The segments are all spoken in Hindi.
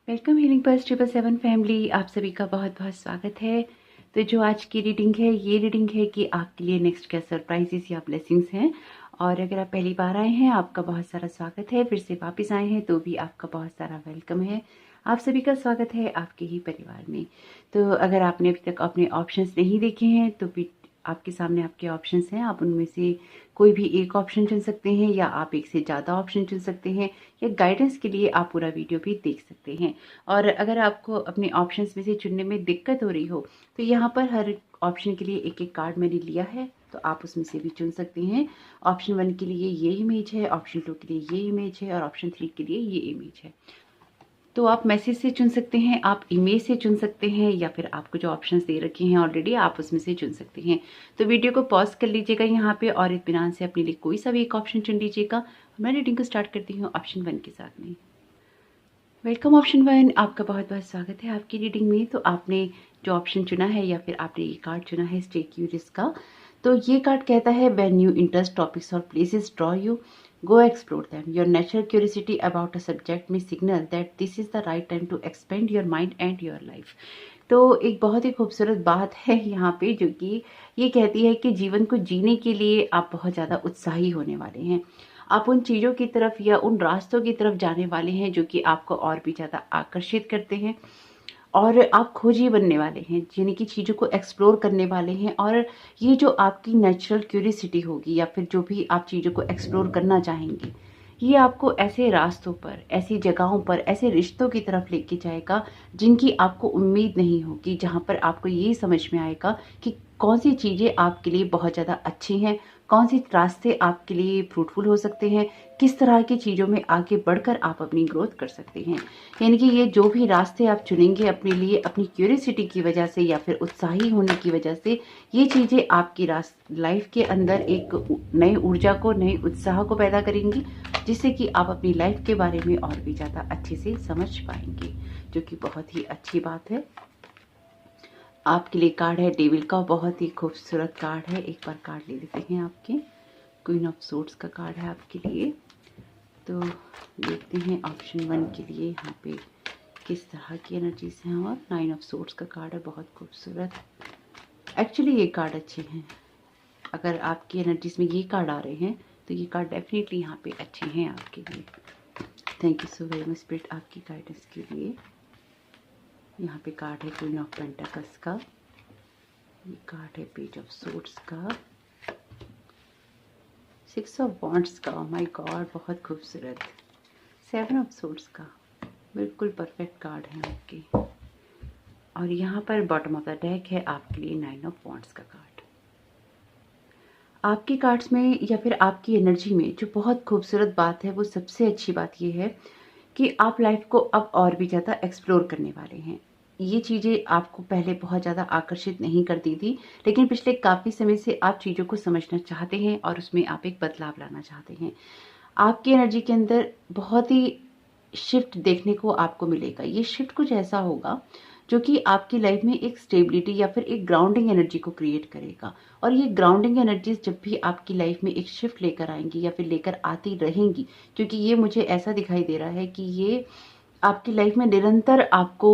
वेलकम हीलिंग पर्स 777 फैमिली, आप सभी का बहुत बहुत स्वागत है। तो जो आज की रीडिंग है, ये रीडिंग है कि आपके लिए नेक्स्ट क्या सरप्राइजेस या ब्लेसिंग्स हैं। और अगर आप पहली बार आए हैं, आपका बहुत सारा स्वागत है। फिर से वापस आए हैं तो भी आपका बहुत सारा वेलकम है। आप सभी का स्वागत है आपके ही परिवार में। तो अगर आपने अभी तक अपने ऑप्शंस नहीं देखे हैं तो भी आपके सामने आपके ऑप्शंस हैं, आप उनमें से कोई भी एक ऑप्शन चुन सकते हैं या आप एक से ज़्यादा ऑप्शन चुन सकते हैं, या गाइडेंस के लिए आप पूरा वीडियो भी देख सकते हैं। और अगर आपको अपने ऑप्शंस में से चुनने में दिक्कत हो रही हो तो यहाँ पर हर ऑप्शन के लिए एक एक कार्ड मैंने लिया है, तो आप उसमें से भी चुन सकते हैं। ऑप्शन 1 के लिए ये इमेज है, ऑप्शन 2 के लिए ये इमेज है और ऑप्शन 3 के लिए ये इमेज है। तो आप मैसेज से चुन सकते हैं, आप इमेज से चुन सकते हैं, या फिर आपको जो ऑप्शंस दे रखे हैं ऑलरेडी आप उसमें से चुन सकते हैं। तो वीडियो को पॉज कर लीजिएगा यहाँ पे और इत्मीनान से अपने लिए कोई सा भी एक ऑप्शन चुन लीजिएगा। मैं रीडिंग को स्टार्ट करती हूँ ऑप्शन 1 के साथ में। वेलकम ऑप्शन 1, आपका बहुत बहुत स्वागत है आपकी रीडिंग में। तो आपने जो ऑप्शन चुना है या फिर आपने ये कार्ड चुना है स्टे क्यूरियस का, तो ये कार्ड कहता है व्हेन यू इंटरेस्ट टॉपिक्स और places draw you, go explore them. Your natural curiosity about a subject may signal that this is the right time to expand your mind and your life. तो एक बहुत ही खूबसूरत बात है यहाँ पे, जो कि ये कहती है कि जीवन को जीने के लिए आप बहुत ज़्यादा उत्साही होने वाले हैं। आप उन चीज़ों की तरफ या उन रास्तों की तरफ जाने वाले हैं जो कि आपको और भी ज़्यादा आकर्षित करते हैं, और आप खोजी बनने वाले हैं, यानी कि चीज़ों को एक्सप्लोर करने वाले हैं। और ये जो आपकी नेचुरल क्यूरियोसिटी होगी या फिर जो भी आप चीज़ों को एक्सप्लोर करना चाहेंगे, ये आपको ऐसे रास्तों पर, ऐसी जगहों पर, ऐसे रिश्तों की तरफ लेके जाएगा जिनकी आपको उम्मीद नहीं होगी, जहाँ पर आपको ये समझ में आएगा कि कौन सी चीज़ें आपके लिए बहुत ज़्यादा अच्छी हैं, कौन सी रास्ते आपके लिए फ्रूटफुल हो सकते हैं, किस तरह की चीज़ों में आगे बढ़कर आप अपनी ग्रोथ कर सकते हैं। यानी कि ये जो भी रास्ते आप चुनेंगे अपने लिए, अपनी क्यूरियोसिटी की वजह से या फिर उत्साही होने की वजह से, ये चीज़ें आपकी लाइफ के अंदर एक नई ऊर्जा को, नए उत्साह को पैदा करेंगी, जिससे कि आप अपनी लाइफ के बारे में और भी ज़्यादा अच्छे से समझ पाएंगे, जो कि बहुत ही अच्छी बात है। आपके लिए कार्ड है डेविल का, बहुत ही खूबसूरत कार्ड है। एक बार कार्ड ले लेते हैं आपके। क्वीन ऑफ सोर्ड्स का कार्ड है आपके लिए। तो देखते हैं ऑप्शन 1 के लिए यहाँ पे किस तरह की एनर्जीज हैं। और 9 ऑफ सोर्ड्स का कार्ड है, बहुत खूबसूरत। एक्चुअली ये कार्ड अच्छे हैं, अगर आपकी एनर्जीज में ये कार्ड आ रहे हैं तो ये कार्ड डेफिनेटली यहाँ पे अच्छे हैं आपके लिए। Thank you so very much spirit आपकी गाइडेंस के लिए। यहाँ पे कार्ड है क्वीन ऑफ पेंटाकल्स का, ये कार्ड है पेज ऑफ सोर्ड्स का, 6 ऑफ वॉन्ड्स का, माय गॉड बहुत खूबसूरत, 7 ऑफ सोर्ड्स का, बिल्कुल परफेक्ट कार्ड है आपके। और यहाँ पर बॉटम ऑफ द डेक है आपके लिए 9 ऑफ वॉन्ड्स का कार्ड। आपके कार्ड्स में या फिर आपकी एनर्जी में जो बहुत खूबसूरत बात है, वो सबसे अच्छी बात ये है कि आप लाइफ को अब और भी ज़्यादा एक्सप्लोर करने वाले हैं। ये चीज़ें आपको पहले बहुत ज़्यादा आकर्षित नहीं करती थी, लेकिन पिछले काफ़ी समय से आप चीज़ों को समझना चाहते हैं और उसमें आप एक बदलाव लाना चाहते हैं। आपकी एनर्जी के अंदर बहुत ही शिफ्ट देखने को आपको मिलेगा। ये शिफ्ट कुछ ऐसा होगा जो कि आपकी लाइफ में एक स्टेबिलिटी या फिर एक ग्राउंडिंग एनर्जी को क्रिएट करेगा। और ये ग्राउंडिंग एनर्जीज जब भी आपकी लाइफ में एक शिफ्ट लेकर आएंगी या फिर लेकर आती रहेंगी, क्योंकि ये मुझे ऐसा दिखाई दे रहा है कि ये आपकी लाइफ में निरंतर आपको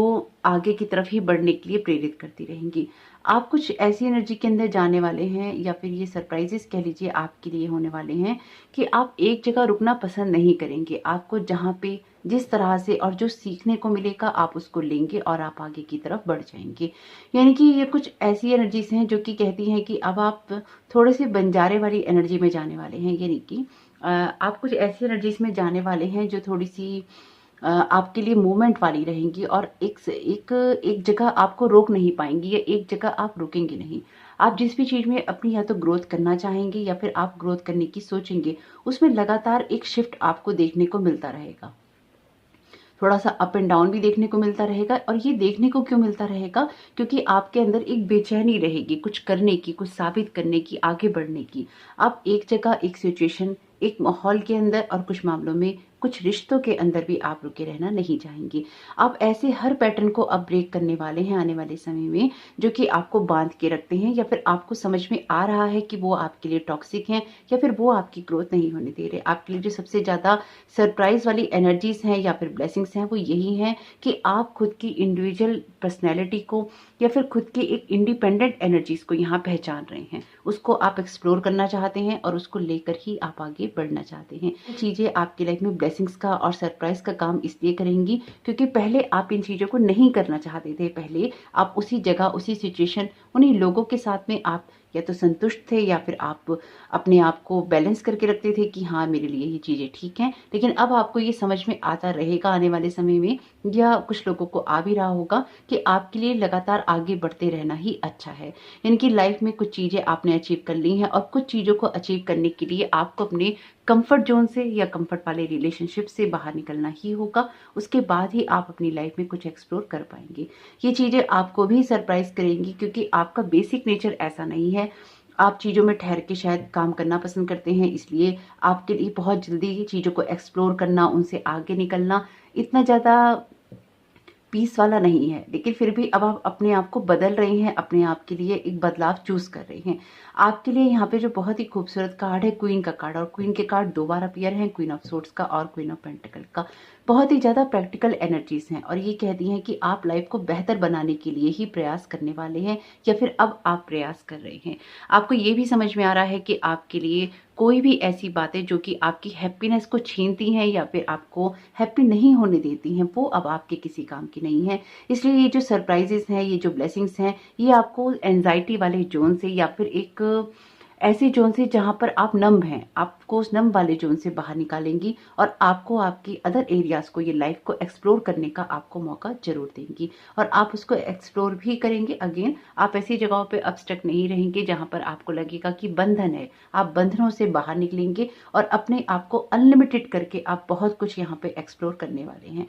आगे की तरफ ही बढ़ने के लिए प्रेरित करती रहेंगी। आप कुछ ऐसी एनर्जी के अंदर जाने वाले हैं, या फिर ये सरप्राइजेस कह लीजिए आपके लिए होने वाले हैं, कि आप एक जगह रुकना पसंद नहीं करेंगे। आपको जहाँ पे जिस तरह से और जो सीखने को मिलेगा आप उसको लेंगे और आप आगे की तरफ बढ़ जाएंगे। यानी कि ये कुछ ऐसी एनर्जीज हैं जो कि कहती हैं कि अब आप थोड़े से बंजारे वाली एनर्जी में जाने वाले हैं। यानी कि आप कुछ ऐसी एनर्जीज में जाने वाले हैं जो थोड़ी सी आपके लिए मूवमेंट वाली रहेंगी, और एक जगह आपको रोक नहीं पाएंगी, या एक जगह आप रुकेंगे नहीं। आप जिस भी चीज़ में अपनी या तो ग्रोथ करना चाहेंगे या फिर आप ग्रोथ करने की सोचेंगे, उसमें लगातार एक शिफ्ट आपको देखने को मिलता रहेगा। थोड़ा सा अप एंड डाउन भी देखने को मिलता रहेगा। और ये देखने को क्यों मिलता रहेगा? क्योंकि आपके अंदर एक बेचैनी रहेगी कुछ करने की, कुछ साबित करने की, आगे बढ़ने की। आप एक जगह, एक सिचुएशन, एक माहौल के अंदर और कुछ मामलों में कुछ रिश्तों के अंदर भी आप रुके रहना नहीं चाहेंगे। आप ऐसे हर पैटर्न को अब ब्रेक करने वाले हैं आने वाले समय में, जो कि आपको बांध के रखते हैं या फिर आपको समझ में आ रहा है कि वो आपके लिए टॉक्सिक हैं या फिर वो आपकी ग्रोथ नहीं होने दे रहे। आपके लिए जो सबसे ज़्यादा सरप्राइज वाली एनर्जीज हैं या फिर ब्लेसिंग्स हैं वो यही हैं कि आप खुद की इंडिविजुअल पर्सनैलिटी को या फिर खुद की एक इंडिपेंडेंट एनर्जीज को यहाँ पहचान रहे हैं, उसको आप एक्सप्लोर करना चाहते हैं और उसको लेकर ही आप आगे बढ़ना चाहते हैं। चीज़ें आपकी लाइफ में ब्लेसिंग्स का और सरप्राइज का काम इसलिए करेंगी क्योंकि पहले आप इन चीज़ों को नहीं करना चाहते थे। पहले आप उसी जगह, उसी सिचुएशन, उन्हीं लोगों के साथ में आप या तो संतुष्ट थे या फिर आप अपने आप को बैलेंस करके रखते थे कि हाँ मेरे लिए ये चीज़ें ठीक हैं। लेकिन अब आपको ये समझ में आता रहेगा आने वाले समय में, या कुछ लोगों को आ भी रहा होगा, कि आपके लिए लगातार आगे बढ़ते रहना ही अच्छा है। इनकी लाइफ में कुछ चीज़ें आपने अचीव कर ली हैं और कुछ चीज़ों को अचीव करने के लिए आपको अपने कंफर्ट जोन से या कंफर्ट वाले रिलेशनशिप से बाहर निकलना ही होगा। उसके बाद ही आप अपनी लाइफ में कुछ एक्सप्लोर कर पाएंगे। ये चीज़ें आपको भी सरप्राइज करेंगी क्योंकि आपका बेसिक नेचर ऐसा नहीं है। आप चीज़ों में ठहर के शायद काम करना पसंद करते हैं, इसलिए आपके लिए बहुत जल्दी चीज़ों को एक्सप्लोर करना, उनसे आगे निकलना इतना ज़्यादा पीस वाला नहीं है। लेकिन फिर भी अब आप अपने आप को बदल रहे हैं, अपने आप के लिए एक बदलाव चूज कर रहे हैं। आपके लिए यहाँ पे जो बहुत ही खूबसूरत कार्ड है क्वीन का कार्ड, और क्वीन के कार्ड दो बार अपीयर हैं, क्वीन ऑफ सोर्ड्स का और क्वीन ऑफ पेंटिकल का। बहुत ही ज़्यादा प्रैक्टिकल एनर्जीज हैं और ये कहती हैं कि आप लाइफ को बेहतर बनाने के लिए ही प्रयास करने वाले हैं या फिर अब आप प्रयास कर रहे हैं। आपको ये भी समझ में आ रहा है कि आपके लिए कोई भी ऐसी बातें जो कि आपकी हैप्पीनेस को छीनती हैं या फिर आपको हैप्पी नहीं होने देती हैं, वो अब आपके किसी काम की नहीं है। इसलिए ये जो सरप्राइजेस हैं, ये जो ब्लेसिंग्स हैं, ये आपको एंजाइटी वाले जोन से या फिर एक ऐसे जोन से जहां पर आप नम्ब हैं, आपको उस नम्ब वाले जोन से बाहर निकालेंगी और आपको आपकी अदर एरियाज को, ये लाइफ को एक्सप्लोर करने का आपको मौका जरूर देंगी। और आप उसको एक्सप्लोर भी करेंगे। अगेन, आप ऐसी जगहों पे अब स्टक नहीं रहेंगे जहां पर आपको लगेगा कि बंधन है। आप बंधनों से बाहर निकलेंगे और अपने आप को अनलिमिटेड करके आप बहुत कुछ यहाँ पे एक्सप्लोर करने वाले हैं।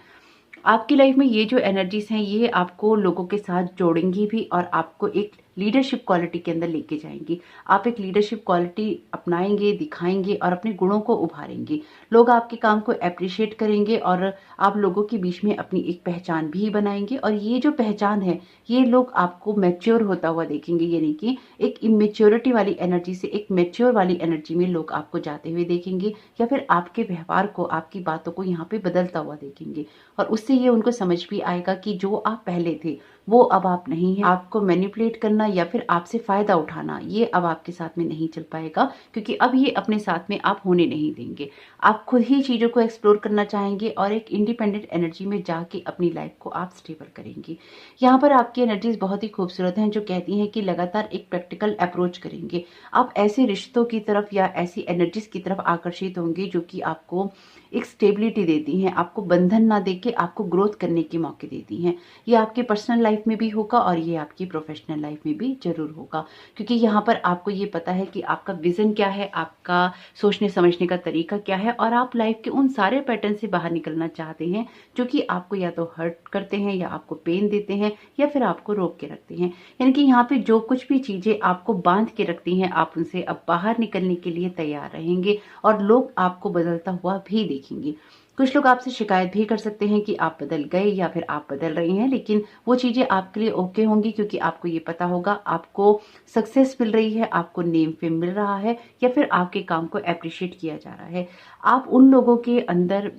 आपकी लाइफ में ये जो एनर्जीज हैं, ये आपको लोगों के साथ जोड़ेंगी भी और आपको एक लीडरशिप क्वालिटी के अंदर लेके जाएंगी। आप एक लीडरशिप क्वालिटी अपनाएंगे, दिखाएंगे और अपने गुणों को उभारेंगे। लोग आपके काम को अप्रिशिएट करेंगे और आप लोगों के बीच में अपनी एक पहचान भी बनाएंगे। और ये जो पहचान है, ये लोग आपको मैच्योर होता हुआ देखेंगे, यानी कि एक इमेच्योरिटी वाली एनर्जी से एक मैच्योर वाली एनर्जी में लोग आपको जाते हुए देखेंगे या फिर आपके व्यवहार को, आपकी बातों को यहाँ पे बदलता हुआ देखेंगे। और उससे ये उनको समझ भी आएगा कि जो आप पहले थे वो अब आप नहीं हैं। आपको मैनिपुलेट करना या फिर आपसे फायदा उठाना, ये अब आपके साथ में नहीं चल पाएगा, क्योंकि अब ये अपने साथ में आप होने नहीं देंगे। आप खुद ही चीजों को एक्सप्लोर करना चाहेंगे और एक इंडिपेंडेंट एनर्जी में जाके अपनी लाइफ को आप स्टेबल करेंगे। यहाँ पर आपकी एनर्जीज बहुत ही खूबसूरत हैं, जो कहती हैं कि लगातार एक प्रैक्टिकल अप्रोच करेंगे। आप ऐसे रिश्तों की तरफ या ऐसी एनर्जीज की तरफ आकर्षित होंगे जो कि आपको एक स्टेबिलिटी देती हैं, आपको बंधन ना देके आपको ग्रोथ करने के मौके देती हैं। ये आपके पर्सनल लाइफ में भी होगा और ये आपकी प्रोफेशनल लाइफ में भी जरूर होगा, क्योंकि यहाँ पर आपको ये पता है कि आपका विजन क्या है, आपका सोचने समझने का तरीका क्या है और आप लाइफ के उन सारे पैटर्न से बाहर निकलना चाहते हैं जो कि आपको या तो हर्ट करते हैं या आपको पेन देते हैं या फिर आपको रोक के रखते हैं। यानी कि यहाँ पे जो कुछ भी चीजें आपको बांध के रखती हैं, आप उनसे अब बाहर निकलने के लिए तैयार रहेंगे और लोग आपको बदलता हुआ भी देखेंगे। कुछ लोग आपसे शिकायत भी कर सकते हैं कि आप बदल गए या फिर आप बदल रहे हैं, लेकिन वो चीजें आपके लिए ओके होंगी, क्योंकि आपको ये पता होगा आपको सक्सेस मिल रही है, आपको नेम फेम मिल रहा है या फिर आपके काम को अप्रिशिएट किया जा रहा है। आप उन लोगों के अंदर,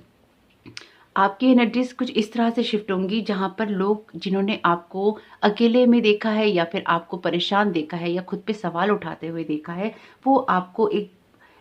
आपकी एनर्जीज कुछ इस तरह से शिफ्ट होंगी जहां पर लोग जिन्होंने आपको अकेले में देखा है या फिर आपको परेशान देखा है या खुद पे सवाल उठाते हुए देखा है, वो आपको एक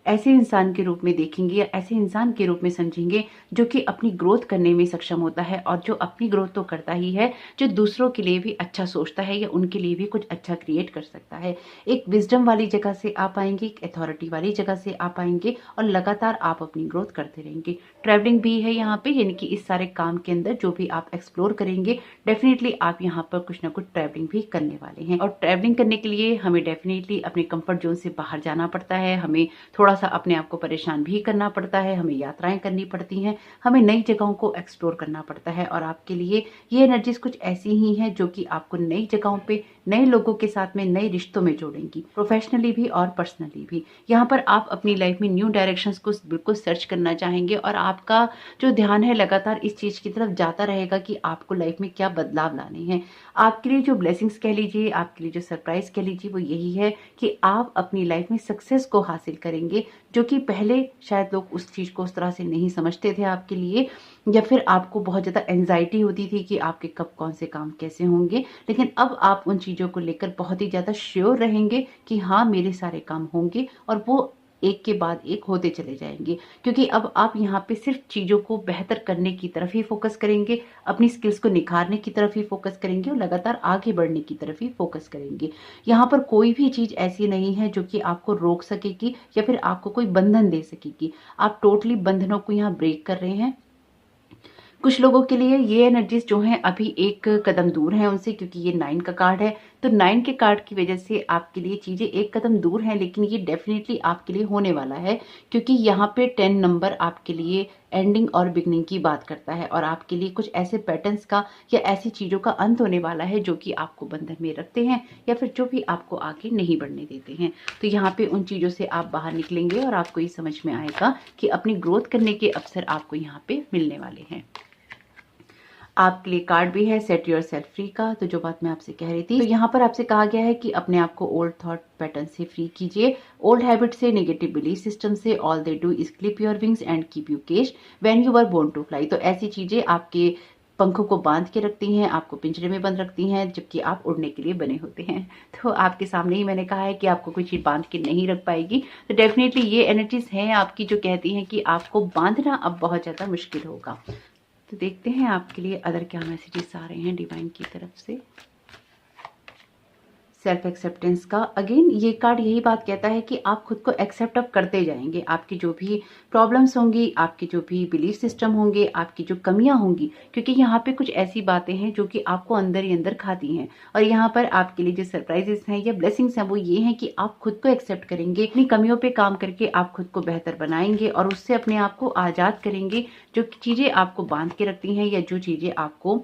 ऐसे इंसान के रूप में देखेंगे या ऐसे इंसान के रूप में समझेंगे जो कि अपनी ग्रोथ करने में सक्षम होता है और जो अपनी ग्रोथ तो करता ही है, जो दूसरों के लिए भी अच्छा सोचता है या उनके लिए भी कुछ अच्छा क्रिएट कर सकता है। एक विजडम वाली जगह से आप आएंगे, एक अथॉरिटी वाली जगह से आप आएंगे और लगातार आप अपनी ग्रोथ करते रहेंगे। ट्रैवलिंग भी है यहाँ पे, यानी कि इस सारे काम के अंदर जो भी आप एक्सप्लोर करेंगे, डेफिनेटली आप यहाँ पर कुछ ना कुछ ट्रैवलिंग भी करने वाले हैं। और ट्रैवलिंग करने के लिए हमें डेफिनेटली अपने कंफर्ट जोन से बाहर जाना पड़ता है, हमें थोड़ा सा अपने आप को परेशान भी करना पड़ता है, हमें यात्राएं करनी पड़ती हैं, हमें नई जगहों को एक्सप्लोर करना पड़ता है। और आपके लिए ये एनर्जीज कुछ ऐसी ही हैं जो कि आपको नई जगहों पे, नए लोगों के साथ में, नए रिश्तों में जोड़ेंगी, प्रोफेशनली भी और पर्सनली भी। यहाँ पर आप अपनी लाइफ में न्यू डायरेक्शंस को बिल्कुल सर्च करना चाहेंगे और आपका जो ध्यान है लगातार इस चीज की तरफ जाता रहेगा कि आपको लाइफ में क्या बदलाव लाने हैं। आपके लिए जो ब्लेसिंग्स कह लीजिए, आपके लिए जो सरप्राइज कह लीजिए, वो यही है कि आप अपनी लाइफ में सक्सेस को हासिल करेंगे, जो कि पहले शायद लोग उस चीज को उस तरह से नहीं समझते थे आपके लिए, या फिर आपको बहुत ज्यादा एंजाइटी होती थी कि आपके कब कौन से काम कैसे होंगे। लेकिन अब आप उन चीजों को लेकर बहुत ही ज्यादा श्योर रहेंगे कि हाँ, मेरे सारे काम होंगे, और वो एक के बाद एक होते चले जाएंगे, क्योंकि अब आप यहाँ पे सिर्फ चीजों को बेहतर करने की तरफ ही फोकस करेंगे, अपनी स्किल्स को निखारने की तरफ ही फोकस करेंगे और लगातार आगे बढ़ने की तरफ ही फोकस करेंगे। यहाँ पर कोई भी चीज ऐसी नहीं है जो कि आपको रोक सकेगी या फिर आपको कोई बंधन दे सकेगी। आप टोटली बंधनों को यहाँ ब्रेक कर रहे हैं। कुछ लोगों के लिए ये एनर्जीज जो हैं अभी एक कदम दूर हैं उनसे, क्योंकि ये 9 का कार्ड है। तो 9 के कार्ड की वजह से आपके लिए चीजें एक कदम दूर हैं, लेकिन ये डेफिनेटली आपके लिए होने वाला है, क्योंकि यहाँ पे 10 नंबर आपके लिए एंडिंग और बिगनिंग की बात करता है, और आपके लिए कुछ ऐसे पैटर्न्स का या ऐसी चीजों का अंत होने वाला है जो कि आपको बंधन में रखते हैं या फिर जो भी आपको आगे नहीं बढ़ने देते हैं। तो यहाँ पे उन चीजों से आप बाहर निकलेंगे और आपको ये समझ में आएगा कि अपनी ग्रोथ करने के अवसर आपको यहाँ पे मिलने वाले हैं। आपके लिए कार्ड भी है सेट योर सेल्फ फ्री का। तो जो बात मैं आपसे कह रही थी, तो यहाँ पर आपसे कहा गया है कि अपने आप को ओल्ड थॉट पैटर्न से फ्री कीजिए, ओल्ड हैबिट से, नेगेटिव बिलीफ सिस्टम से। All they do is clip your wings and keep you cage when you were born to fly. तो ऐसी चीजें आपके पंखों को बांध के रखती हैं, आपको पिंजरे में बंद रखती हैं, जबकि आप उड़ने के लिए बने होते हैं। तो आपके सामने ही मैंने कहा है कि आपको कोई चीज बांध के नहीं रख पाएगी। तो डेफिनेटली ये एनर्जीज हैं आपकी जो कहती हैं कि आपको बांधना अब बहुत ज्यादा मुश्किल होगा। तो देखते हैं आपके लिए अदर क्या मैसेजेस आ रहे हैं डिवाइन की तरफ से। सेल्फ एक्सेप्टेंस का अगेन ये कार्ड यही बात कहता है कि आप खुद को एक्सेप्ट अप करते जाएंगे। आपकी जो भी प्रॉब्लम्स होंगी, आपके जो भी बिलीफ सिस्टम होंगे, आपकी जो कमियां होंगी, क्योंकि यहाँ पे कुछ ऐसी बातें हैं जो कि आपको अंदर ही अंदर खाती हैं। और यहाँ पर आपके लिए जो सरप्राइजेस हैं या ब्लेसिंग्स हैं वो ये हैं कि आप खुद को एक्सेप्ट करेंगे, अपनी कमियों पे काम करके आप खुद को बेहतर बनाएंगे और उससे अपने आप को आजाद करेंगे। जो चीजें आपको बांध के रखती हैं या जो चीजें आपको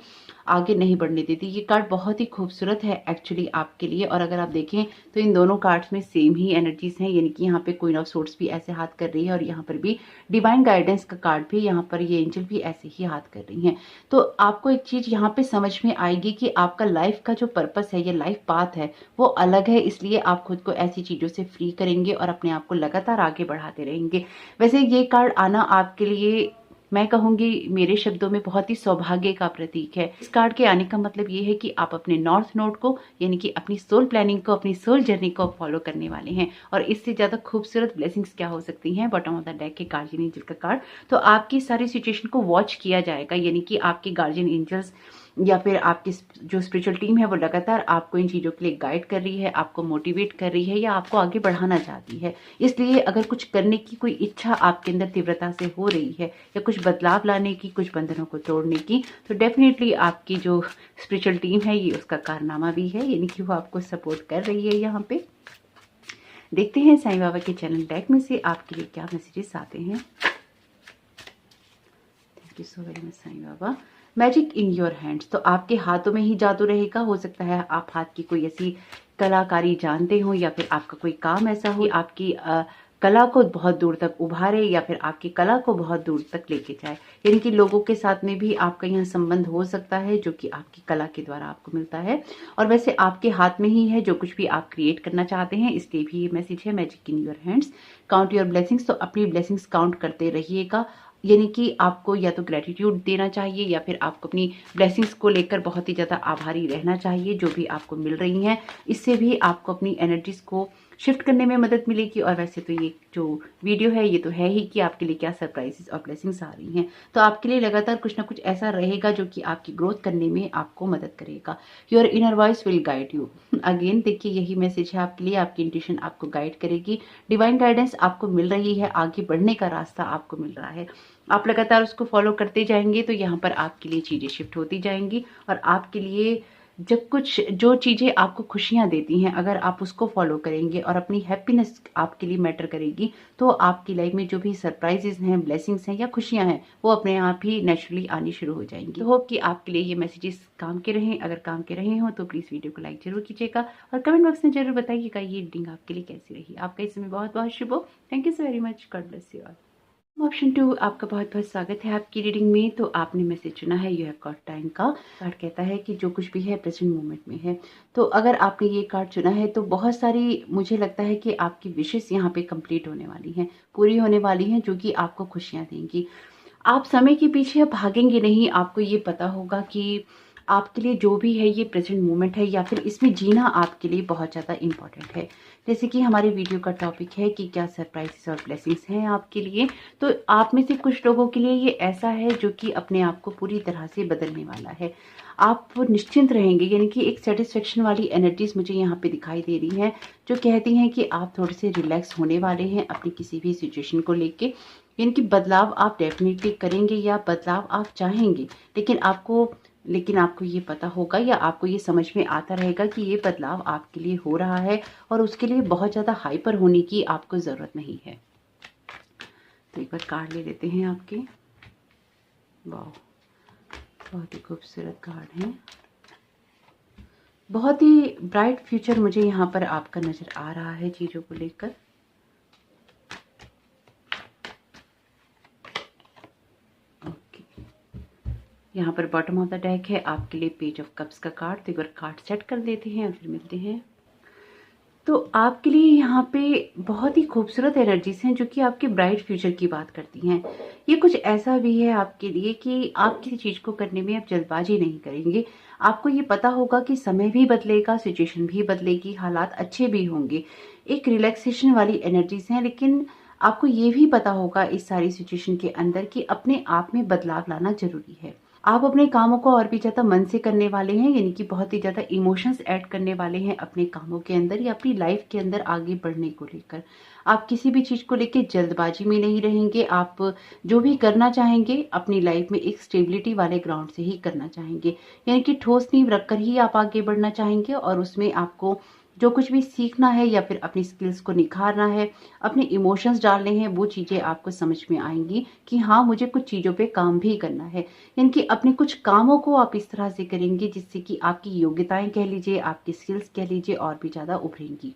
आगे नहीं बढ़ने देती। ये कार्ड बहुत ही खूबसूरत है एक्चुअली आपके लिए। और अगर आप देखें तो इन दोनों कार्ड्स में सेम ही एनर्जीज हैं, यानी कि यहाँ पे क्वीन ऑफ सोर्ड्स भी ऐसे हाथ कर रही है और यहाँ पर भी डिवाइन गाइडेंस का कार्ड भी, यहाँ पर ये एंजल भी ऐसे ही हाथ कर रही हैं। तो आपको एक चीज यहाँ पे समझ में आएगी कि आपका लाइफ का जो पर्पस है या लाइफ पाथ है वो अलग है, इसलिए आप खुद को ऐसी चीजों से फ्री करेंगे और अपने आप को लगातार आगे बढ़ाते रहेंगे। वैसे ये कार्ड आना आपके लिए, मैं कहूंगी मेरे शब्दों में, बहुत ही सौभाग्य का प्रतीक है। इस कार्ड के आने का मतलब ये है कि आप अपने नॉर्थ नोड को, यानी कि अपनी सोल प्लानिंग को, अपनी सोल जर्नी को फॉलो करने वाले हैं। और इससे ज्यादा खूबसूरत ब्लेसिंग्स क्या हो सकती हैं। बॉटम ऑफ द डेक के गार्जियन एंजल का कार्ड, तो आपकी सारी सिचुएशन को वॉच किया जाएगा, यानी कि आपके गार्जियन एंजल्स या फिर आपकी जो स्पिरिचुअल टीम है वो लगातार आपको इन चीजों के लिए गाइड कर रही है, आपको मोटिवेट कर रही है या आपको आगे बढ़ाना चाहती है। इसलिए अगर कुछ करने की कोई इच्छा आपके अंदर तीव्रता से हो रही है या कुछ बदलाव लाने की, कुछ बंधनों को तोड़ने की, तो डेफिनेटली आपकी जो स्पिरिचुअल टीम है ये उसका कारनामा भी है, यानी कि वो आपको सपोर्ट कर रही है। यहाँ पे देखते हैं साईं बाबा के चैनल डेक में से आपके लिए क्या मैसेजेस आते हैं। Thank you so very much Sai Baba. Magic in your hands, तो आपके हाथों में ही जादू रहेगा। हो सकता है आप हाथ की कोई ऐसी कलाकारी जानते हो या फिर आपका कोई काम ऐसा हो आपकी कला को बहुत दूर तक उभारे या फिर आपकी कला को बहुत दूर तक लेके जाए। यानी कि लोगों के साथ में भी आपका यहाँ संबंध हो सकता है जो कि आपकी कला के द्वारा आपको मिलता है। और वैसे आपके हाथ में ही है जो कुछ भी आप क्रिएट करना चाहते हैं, इसलिए भी ये मैसेज है magic in your hands. Count your blessings, तो अपनी ब्लेसिंग्स काउंट करते रहिएगा, यानी कि आपको या तो ग्रेटिट्यूड देना चाहिए या फिर आपको अपनी ब्लेसिंग्स को लेकर बहुत ही ज़्यादा आभारी रहना चाहिए जो भी आपको मिल रही हैं। इससे भी आपको अपनी एनर्जीज को शिफ्ट करने में मदद मिलेगी। और वैसे तो ये जो वीडियो है ये तो है ही कि आपके लिए क्या सरप्राइजेस और ब्लेसिंग्स आ रही हैं, तो आपके लिए लगातार कुछ ना कुछ ऐसा रहेगा जो कि आपकी ग्रोथ करने में आपको मदद करेगा। Your inner voice will guide you. Again देखिए यही मैसेज है आपके लिए, आपकी इंट्यूशन आपको गाइड करेगी, डिवाइन गाइडेंस आपको मिल रही है, आगे बढ़ने का रास्ता आपको मिल रहा है। आप लगातार उसको फॉलो करते जाएंगे तो यहाँ पर आपके लिए चीजें शिफ्ट होती जाएंगी और आपके लिए जो चीज़ें आपको खुशियाँ देती हैं, अगर आप उसको फॉलो करेंगे और अपनी हैप्पीनेस आपके लिए मैटर करेगी, तो आपकी लाइफ में जो भी सरप्राइजेस हैं, ब्लेसिंग्स हैं या खुशियाँ हैं, वो अपने आप ही नेचुरली आनी शुरू हो जाएंगी। तो होप कि आपके लिए ये मैसेजेस काम के रहें। अगर काम के रहे हों तो प्लीज़ वीडियो को लाइक जरूर कीजिएगा और कमेंट बॉक्स में जरूर बताइएगा ये रीडिंग आपके लिए कैसी रही। आपका इस समय बहुत बहुत शुभ हो। Thank you so very much. God bless you all. Option 2, आपका बहुत बहुत स्वागत है आपकी रीडिंग में। तो आपने मैसेज चुना है यू हैव गॉट टाइम का। कार्ड कहता है कि जो कुछ भी है प्रेजेंट मोमेंट में है। तो अगर आपने ये कार्ड चुना है तो बहुत सारी, मुझे लगता है कि आपकी विशेष यहाँ पे कंप्लीट होने वाली हैं, पूरी होने वाली हैं, जो कि आपको खुशियाँ देंगी। आप समय के पीछे भागेंगे नहीं। आपको ये पता होगा कि आपके लिए जो भी है ये प्रेजेंट मोमेंट है, या फिर इसमें जीना आपके लिए बहुत ज़्यादा इम्पॉर्टेंट है। जैसे कि हमारे वीडियो का टॉपिक है कि क्या सरप्राइजेस और ब्लेसिंग्स हैं आपके लिए। तो आप में से कुछ लोगों के लिए ये ऐसा है जो कि अपने आप को पूरी तरह से बदलने वाला है। आप निश्चिंत रहेंगे, यानी कि एक सेटिस्फेक्शन वाली एनर्जीज मुझे यहाँ पे दिखाई दे रही हैं, जो कहती हैं कि आप थोड़े से रिलैक्स होने वाले हैं अपनी किसी भी सिचुएशन को लेके। यानी कि बदलाव आप डेफिनेटली करेंगे या बदलाव आप चाहेंगे, लेकिन आपको ये पता होगा या आपको ये समझ में आता रहेगा कि ये बदलाव आपके लिए हो रहा है और उसके लिए बहुत ज़्यादा हाइपर होने की आपको ज़रूरत नहीं है। तो एक बार कार्ड ले लेते हैं आपके। वाह, बहुत ही खूबसूरत कार्ड है। बहुत ही ब्राइट फ्यूचर मुझे यहाँ पर आपका नज़र आ रहा है चीज़ों को लेकर। यहाँ पर बॉटम ऑफ द डेक है आपके लिए पेज ऑफ कप्स का कार्ड। तो एक बार कार्ड सेट कर देते हैं और फिर मिलते हैं। तो आपके लिए यहाँ पे बहुत ही खूबसूरत एनर्जीज हैं जो कि आपके ब्राइट फ्यूचर की बात करती हैं। ये कुछ ऐसा भी है आपके लिए कि आप किसी चीज़ को करने में आप जल्दबाजी नहीं करेंगे। आपको ये पता होगा कि समय भी बदलेगा, सिचुएशन भी बदलेगी, हालात अच्छे भी होंगे। एक रिलैक्सेशन वाली एनर्जीज हैं, लेकिन आपको ये भी पता होगा इस सारी सिचुएशन के अंदर कि अपने आप में बदलाव लाना जरूरी है। आप अपने कामों को और भी ज़्यादा मन से करने वाले हैं, यानी कि बहुत ही ज़्यादा इमोशंस ऐड करने वाले हैं अपने कामों के अंदर या अपनी लाइफ के अंदर आगे बढ़ने को लेकर। आप किसी भी चीज़ को लेकर जल्दबाजी में नहीं रहेंगे। आप जो भी करना चाहेंगे अपनी लाइफ में एक स्टेबिलिटी वाले ग्राउंड से ही करना चाहेंगे, यानी कि ठोस नींव रखकर ही आप आगे बढ़ना चाहेंगे। और उसमें आपको जो कुछ भी सीखना है या फिर अपनी स्किल्स को निखारना है, अपने इमोशंस डालने हैं, वो चीज़ें आपको समझ में आएंगी कि हाँ, मुझे कुछ चीज़ों पे काम भी करना है। यानी कि अपने कुछ कामों को आप इस तरह से करेंगे जिससे कि आपकी योग्यताएं कह लीजिए, आपकी स्किल्स कह लीजिए, और भी ज़्यादा उभरेंगी।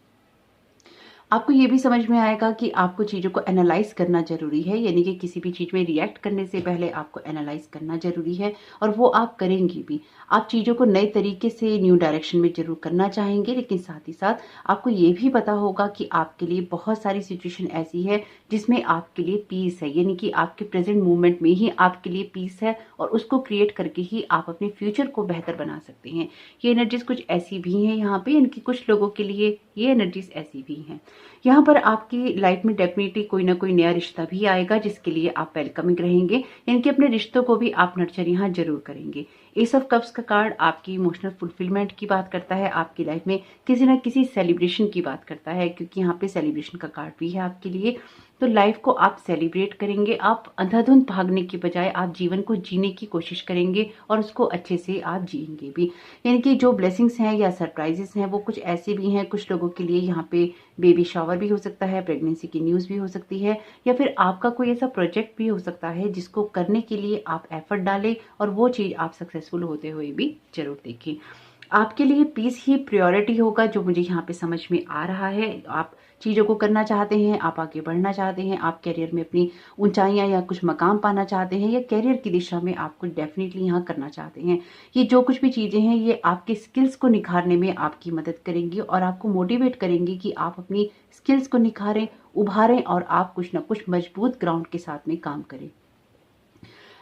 आपको ये भी समझ में आएगा कि आपको चीज़ों को एनालाइज करना ज़रूरी है, यानी कि किसी भी चीज़ में रिएक्ट करने से पहले आपको एनालाइज करना ज़रूरी है, और वो आप करेंगे भी। आप चीज़ों को नए तरीके से न्यू डायरेक्शन में ज़रूर करना चाहेंगे, लेकिन साथ ही साथ आपको ये भी पता होगा कि आपके लिए बहुत सारी सिचुएशन ऐसी है जिसमें आपके लिए पीस है, यानी कि आपके प्रेजेंट मोमेंट में ही आपके लिए पीस है, और उसको क्रिएट करके ही आप अपने फ्यूचर को बेहतर बना सकते हैं। ये एनर्जीज कुछ ऐसी भी हैं यहाँ पे, यानी कि कुछ लोगों के लिए ये एनर्जीज ऐसी भी हैं। यहाँ पर आपकी लाइफ में डेफिनेटली कोई ना कोई नया रिश्ता भी आएगा जिसके लिए आप वेलकमिंग रहेंगे, यानी कि अपने रिश्तों को भी आप नर्चर यहाँ जरूर करेंगे। एस ऑफ कप्स का कार्ड आपकी इमोशनल फुलफिलमेंट की बात करता है, आपकी लाइफ में किसी न किसी सेलिब्रेशन की बात करता है, क्योंकि यहाँ पे सेलिब्रेशन का कार्ड भी है आपके लिए। तो लाइफ को आप सेलिब्रेट करेंगे। आप अंधाधुंध भागने की बजाय आप जीवन को जीने की कोशिश करेंगे और उसको अच्छे से आप जिएंगे भी। यानी कि जो ब्लेसिंग्स हैं या सरप्राइजेस हैं वो कुछ ऐसे भी हैं, कुछ लोगों के लिए यहाँ पे बेबी शावर भी हो सकता है, प्रेगनेंसी की न्यूज़ भी हो सकती है, या फिर आपका कोई ऐसा प्रोजेक्ट भी हो सकता है जिसको करने के लिए आप एफर्ट डालें और वो चीज़ आप सक्सेसफुल होते हुए भी जरूर देखें। आपके लिए पीस ही प्रायोरिटी होगा, जो मुझे यहाँ पे समझ में आ रहा है। आप चीज़ों को करना चाहते हैं, आप आगे बढ़ना चाहते हैं, आप करियर में अपनी ऊंचाइयां या कुछ मकाम पाना चाहते हैं, या करियर की दिशा में आपको डेफिनेटली यहाँ करना चाहते हैं। ये जो कुछ भी चीज़ें हैं ये आपके स्किल्स को निखारने में आपकी मदद करेंगी और आपको मोटिवेट करेंगी कि आप अपनी स्किल्स को निखारें, उभारें और आप कुछ ना कुछ मजबूत ग्राउंड के साथ में काम करें।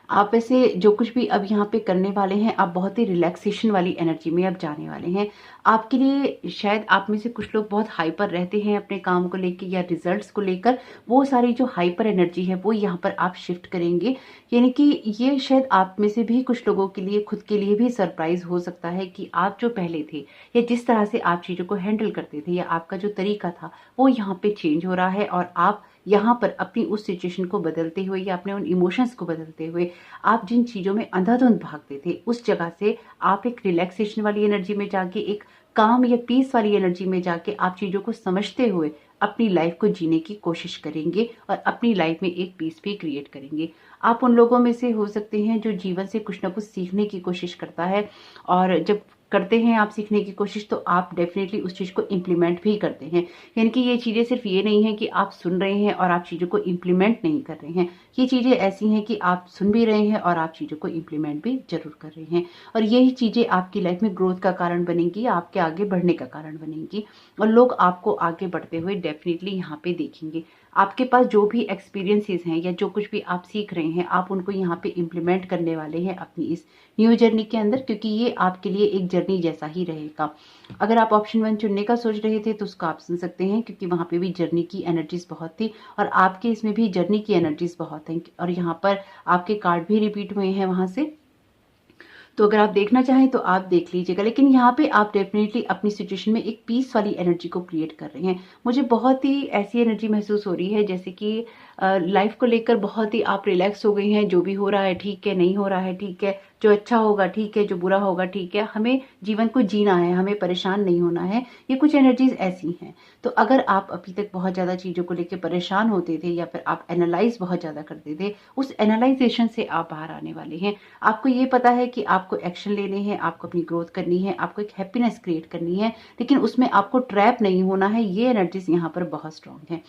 आप वैसे जो कुछ भी अब यहाँ पे करने वाले हैं, आप बहुत ही रिलैक्सेशन वाली एनर्जी में अब जाने वाले हैं। आपके लिए शायद आप में से कुछ लोग बहुत हाइपर रहते हैं अपने काम को लेकर या रिजल्ट्स को लेकर, वो सारी जो हाइपर एनर्जी है वो यहाँ पर आप शिफ्ट करेंगे। यानी कि ये शायद आप में से भी कुछ लोगों के लिए, खुद के लिए भी सरप्राइज हो सकता है कि आप जो पहले थे या जिस तरह से आप चीज़ों को हैंडल करते थे या आपका जो तरीका था वो यहाँ पे चेंज हो रहा है और आप यहाँ पर अपनी उस सिचुएशन को बदलते हुए या अपने उन इमोशंस को बदलते हुए आप जिन चीज़ों में अंधाधुंध भागते थे, उस जगह से आप एक रिलैक्सेशन वाली एनर्जी में जाके, एक काम या पीस वाली एनर्जी में जाके आप चीज़ों को समझते हुए अपनी लाइफ को जीने की कोशिश करेंगे और अपनी लाइफ में एक पीस भी क्रिएट करेंगे। आप उन लोगों में से हो सकते हैं जो जीवन से कुछ ना कुछ सीखने की कोशिश करता है, और जब करते हैं आप सीखने की कोशिश तो आप डेफिनेटली उस चीज़ को इम्प्लीमेंट भी करते हैं। यानी कि ये चीज़ें सिर्फ ये नहीं है कि आप सुन रहे हैं और आप चीज़ों को इम्प्लीमेंट नहीं कर रहे हैं। ये चीज़ें ऐसी हैं कि आप सुन भी रहे हैं और आप चीज़ों को इम्प्लीमेंट भी ज़रूर कर रहे हैं, और यही चीज़ें आपकी लाइफ में ग्रोथ का कारण बनेंगी, आपके आगे बढ़ने का कारण बनेंगी, और लोग आपको आगे बढ़ते हुए डेफिनेटली यहाँ पे देखेंगे। आपके पास जो भी एक्सपीरियंसेस हैं या जो कुछ भी आप सीख रहे हैं, आप उनको यहाँ पे इम्प्लीमेंट करने वाले हैं अपनी इस न्यू जर्नी के अंदर, क्योंकि ये आपके लिए एक जर्नी जैसा ही रहेगा। अगर आप ऑप्शन 1 चुनने का सोच रहे थे तो उसको आप सुन सकते हैं, क्योंकि वहाँ पे भी जर्नी की एनर्जीज बहुत थी और आपके इसमें भी जर्नी की एनर्जीज बहुत हैं, और यहाँ पर आपके कार्ड भी रिपीट हुए हैं वहाँ से। तो अगर आप देखना चाहें तो आप देख लीजिएगा, लेकिन यहाँ पे आप डेफिनेटली अपनी सिचुएशन में एक पीस वाली एनर्जी को क्रिएट कर रहे हैं। मुझे बहुत ही ऐसी एनर्जी महसूस हो रही है जैसे कि लाइफ को लेकर बहुत ही आप रिलैक्स हो गई हैं। जो भी हो रहा है ठीक है, नहीं हो रहा है ठीक है, जो अच्छा होगा ठीक है, जो बुरा होगा ठीक है, हमें जीवन को जीना है, हमें परेशान नहीं होना है। ये कुछ एनर्जीज ऐसी हैं। तो अगर आप अभी तक बहुत ज़्यादा चीज़ों को लेकर परेशान होते थे या फिर आप एनालाइज बहुत ज़्यादा करते थे, उस एनालाइजेशन से आप बाहर आने वाले हैं। आपको ये पता है कि आपको एक्शन लेने हैं, आपको अपनी ग्रोथ करनी है, आपको एक हैप्पीनेस क्रिएट करनी है, लेकिन उसमें आपको ट्रैप नहीं होना है। ये एनर्जीज यहाँ पर बहुत स्ट्रांग है।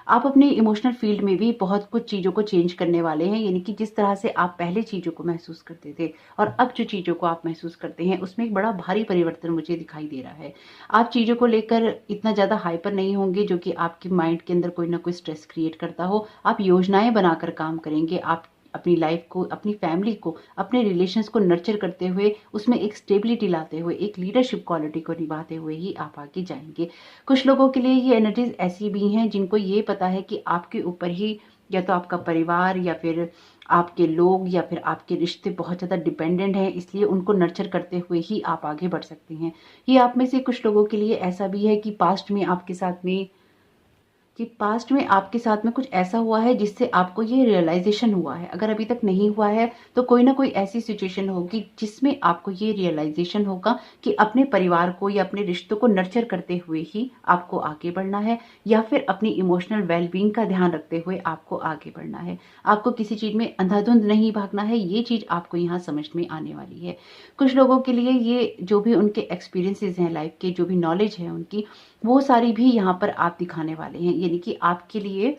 आप अपने इमोशनल फील्ड में भी बहुत कुछ चीज़ों को चेंज करने वाले हैं, यानी कि जिस तरह से आप पहले चीज़ों को महसूस करते थे और अब जो चीज़ों को आप महसूस करते हैं, उसमें एक बड़ा भारी परिवर्तन मुझे दिखाई दे रहा है। आप चीज़ों को लेकर इतना ज़्यादा हाइपर नहीं होंगे जो कि आपके माइंड के अंदर कोई ना कोई स्ट्रेस क्रिएट करता हो। आप योजनाएं बनाकर काम करेंगे। आप अपनी लाइफ को, अपनी फैमिली को, अपने रिलेशंस को नर्चर करते हुए, उसमें एक स्टेबिलिटी लाते हुए, एक लीडरशिप क्वालिटी को निभाते हुए ही आप आगे जाएंगे। कुछ लोगों के लिए ये एनर्जीज ऐसी भी हैं जिनको ये पता है कि आपके ऊपर ही या तो आपका परिवार या फिर आपके लोग या फिर आपके रिश्ते बहुत ज़्यादा डिपेंडेंट हैं, इसलिए उनको नर्चर करते हुए ही आप आगे बढ़ सकते हैं। ये आप में से कुछ लोगों के लिए ऐसा भी है कि पास्ट में आपके साथ में कुछ ऐसा हुआ है जिससे आपको ये रियलाइजेशन हुआ है। अगर अभी तक नहीं हुआ है तो कोई ना कोई ऐसी सिचुएशन होगी जिसमें आपको ये रियलाइजेशन होगा कि अपने परिवार को या अपने रिश्तों को नर्चर करते हुए ही आपको आगे बढ़ना है, या फिर अपनी इमोशनल वेलबींग का ध्यान रखते हुए आपको आगे बढ़ना है। आपको किसी चीज में अंधाधुंध नहीं भागना है। ये चीज आपको यहाँ समझ में आने वाली है। कुछ लोगों के लिए ये जो भी उनके एक्सपीरियंसेस हैं लाइफ के, जो भी नॉलेज है उनकी, वो सारी भी यहाँ पर आप दिखाने वाले हैं। यानी कि आपके लिए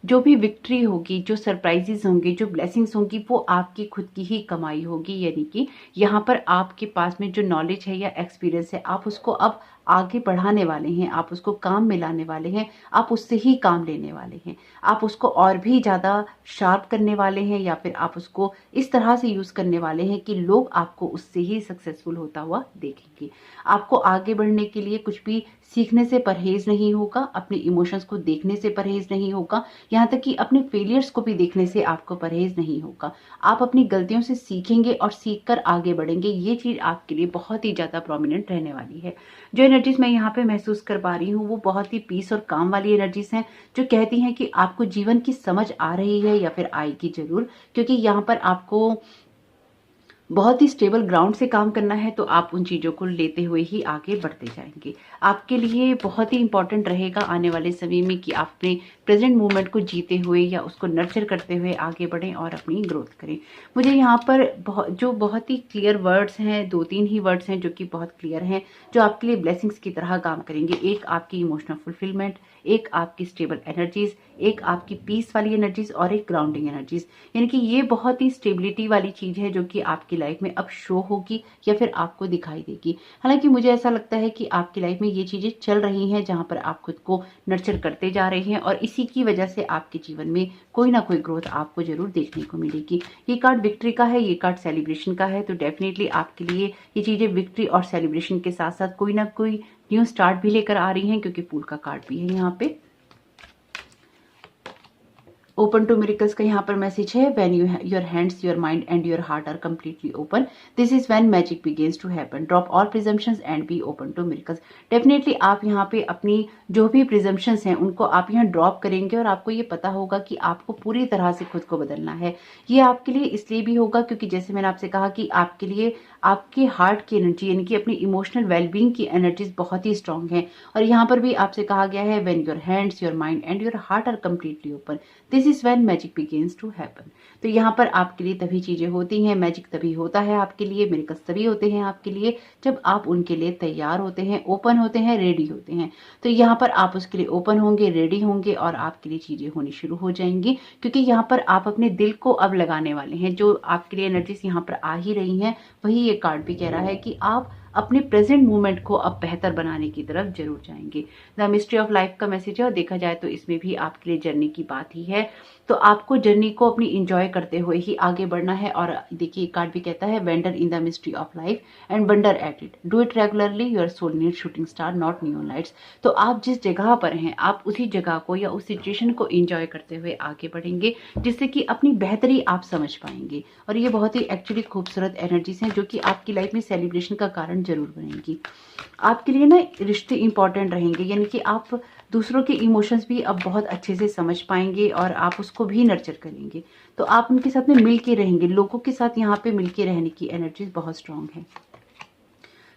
जो भी विक्ट्री होगी, जो सरप्राइजेस होंगे, जो ब्लेसिंग्स होंगी, वो आपकी खुद की ही कमाई होगी। यानी कि यहाँ पर आपके पास में जो नॉलेज है या एक्सपीरियंस है, आप उसको अब आगे बढ़ाने वाले हैं, आप उसको काम में लाने वाले हैं, आप उससे ही काम लेने वाले हैं, आप उसको और भी ज़्यादा शार्प करने वाले हैं, या फिर आप उसको इस तरह से यूज़ करने वाले हैं कि लोग आपको उससे ही सक्सेसफुल होता हुआ देखेंगे। आपको आगे बढ़ने के लिए कुछ भी सीखने से परहेज नहीं होगा, अपने इमोशंस को देखने से परहेज नहीं होगा, यहाँ तक कि अपने फेलियर्स को भी देखने से आपको परहेज नहीं होगा। आप अपनी गलतियों से सीखेंगे और सीखकर आगे बढ़ेंगे। ये चीज़ आपके लिए बहुत ही ज़्यादा प्रोमिनेंट रहने वाली है। जो एनर्जीज मैं यहाँ पे महसूस कर पा रही हूँ वो बहुत ही पीस और काम वाली एनर्जीज हैं, जो कहती हैं कि आपको जीवन की समझ आ रही है या फिर आएगी जरूर, क्योंकि यहाँ पर आपको बहुत ही स्टेबल ग्राउंड से काम करना है। तो आप उन चीज़ों को लेते हुए ही आगे बढ़ते जाएंगे। आपके लिए बहुत ही इंपॉर्टेंट रहेगा आने वाले समय में कि आप अपने प्रेजेंट मोमेंट को जीते हुए या उसको नर्चर करते हुए आगे बढ़ें और अपनी ग्रोथ करें। मुझे यहाँ पर बहुत ही क्लियर वर्ड्स हैं, 2-3 ही वर्ड्स हैं जो कि बहुत क्लियर हैं, जो आपके लिए ब्लेसिंग्स की तरह काम करेंगे। एक आपकी इमोशनल फुलफिलमेंट, एक आपकी स्टेबल एनर्जीज, एक आपकी पीस वाली एनर्जीज और एक ग्राउंडिंग एनर्जीज। यानी कि ये बहुत ही स्टेबिलिटी वाली चीज है जो कि आपकी लाइफ में अब शो होगी या फिर आपको दिखाई देगी। हालांकि मुझे ऐसा लगता है कि आपकी लाइफ में ये चीजें चल रही हैं जहां पर आप खुद को नर्चर करते जा रहे हैं, और इसी की वजह से आपके जीवन में कोई ना कोई ग्रोथ आपको जरूर देखने को मिलेगी। ये कार्ड विक्ट्री का है, ये कार्ड सेलिब्रेशन का है, तो डेफिनेटली आपके लिए ये चीजें विक्ट्री और सेलिब्रेशन के साथ साथ कोई ना कोई न्यू स्टार्ट भी लेकर आ रही हैं, क्योंकि फूल का कार्ड भी है यहाँ पे। ओपन टू मिरेकल्स का यहाँ पर मैसेज है, when your hands, your mind and your heart are completely open, this is when magic begins to happen, drop all presumptions and be open to miracles. Definitely आप यहाँ पे अपनी जो भी प्रिजम्पशंस हैं उनको आप यहाँ ड्रॉप करेंगे और आपको ये पता होगा कि आपको पूरी तरह से खुद को बदलना है। ये आपके लिए इसलिए भी होगा क्योंकि जैसे मैंने आपसे कहा कि आपके लिए आपके हार्ट की एनर्जी यानी कि अपनी इमोशनल वेलबींग की एनर्जीज बहुत ही स्ट्रांग है। और यहाँ पर भी आपसे कहा गया है, when your hands, your mind and your heart are completely open, this is when magic begins to happen. तो यहाँ पर आपके लिए तभी चीजें होती हैं, मैजिक तभी होता है आपके लिए, मिरेकल्स तभी होते हैं आपके लिए जब आप उनके लिए तैयार होते हैं, ओपन होते हैं, रेडी होते हैं। तो यहाँ पर आप उसके लिए ओपन होंगे, रेडी होंगे और आपके लिए चीजें होनी शुरू हो जाएंगी, क्योंकि यहाँ पर आप अपने दिल को अब लगाने वाले हैं। जो आपके लिए एनर्जीज यहाँ पर आ ही रही हैं, वही ये कार्ड भी कह रहा है कि आप अपने प्रेजेंट मोमेंट को अब बेहतर बनाने की तरफ जरूर जाएंगे। द मिस्ट्री ऑफ लाइफ का मैसेज है और देखा जाए तो इसमें भी आपके लिए जर्नी की बात ही है। तो आपको जर्नी को अपनी इंजॉय करते हुए ही आगे बढ़ना है। और देखिए कार्ड भी कहता है, wander in the mystery of life and wonder at it, do it regularly, your soul need shooting star not neon lights. तो आप जिस जगह पर हैं आप उसी जगह को या उस सिचुएशन को इंजॉय करते हुए आगे बढ़ेंगे, जिससे कि अपनी बेहतरी आप समझ पाएंगे। और ये बहुत ही एक्चुअली खूबसूरत एनर्जीज हैं जो कि आपकी लाइफ में सेलिब्रेशन का कारण जरूर बनेंगी। आपके लिए ना रिश्ते इंपॉर्टेंट रहेंगे, यानी कि आप दूसरों के इमोशंस भी अब बहुत अच्छे से समझ पाएंगे और आप उसको भी नर्चर करेंगे। तो आप उनके साथ में मिल के रहेंगे, लोगों के साथ यहाँ पे मिल के रहने की एनर्जीज बहुत स्ट्रांग है।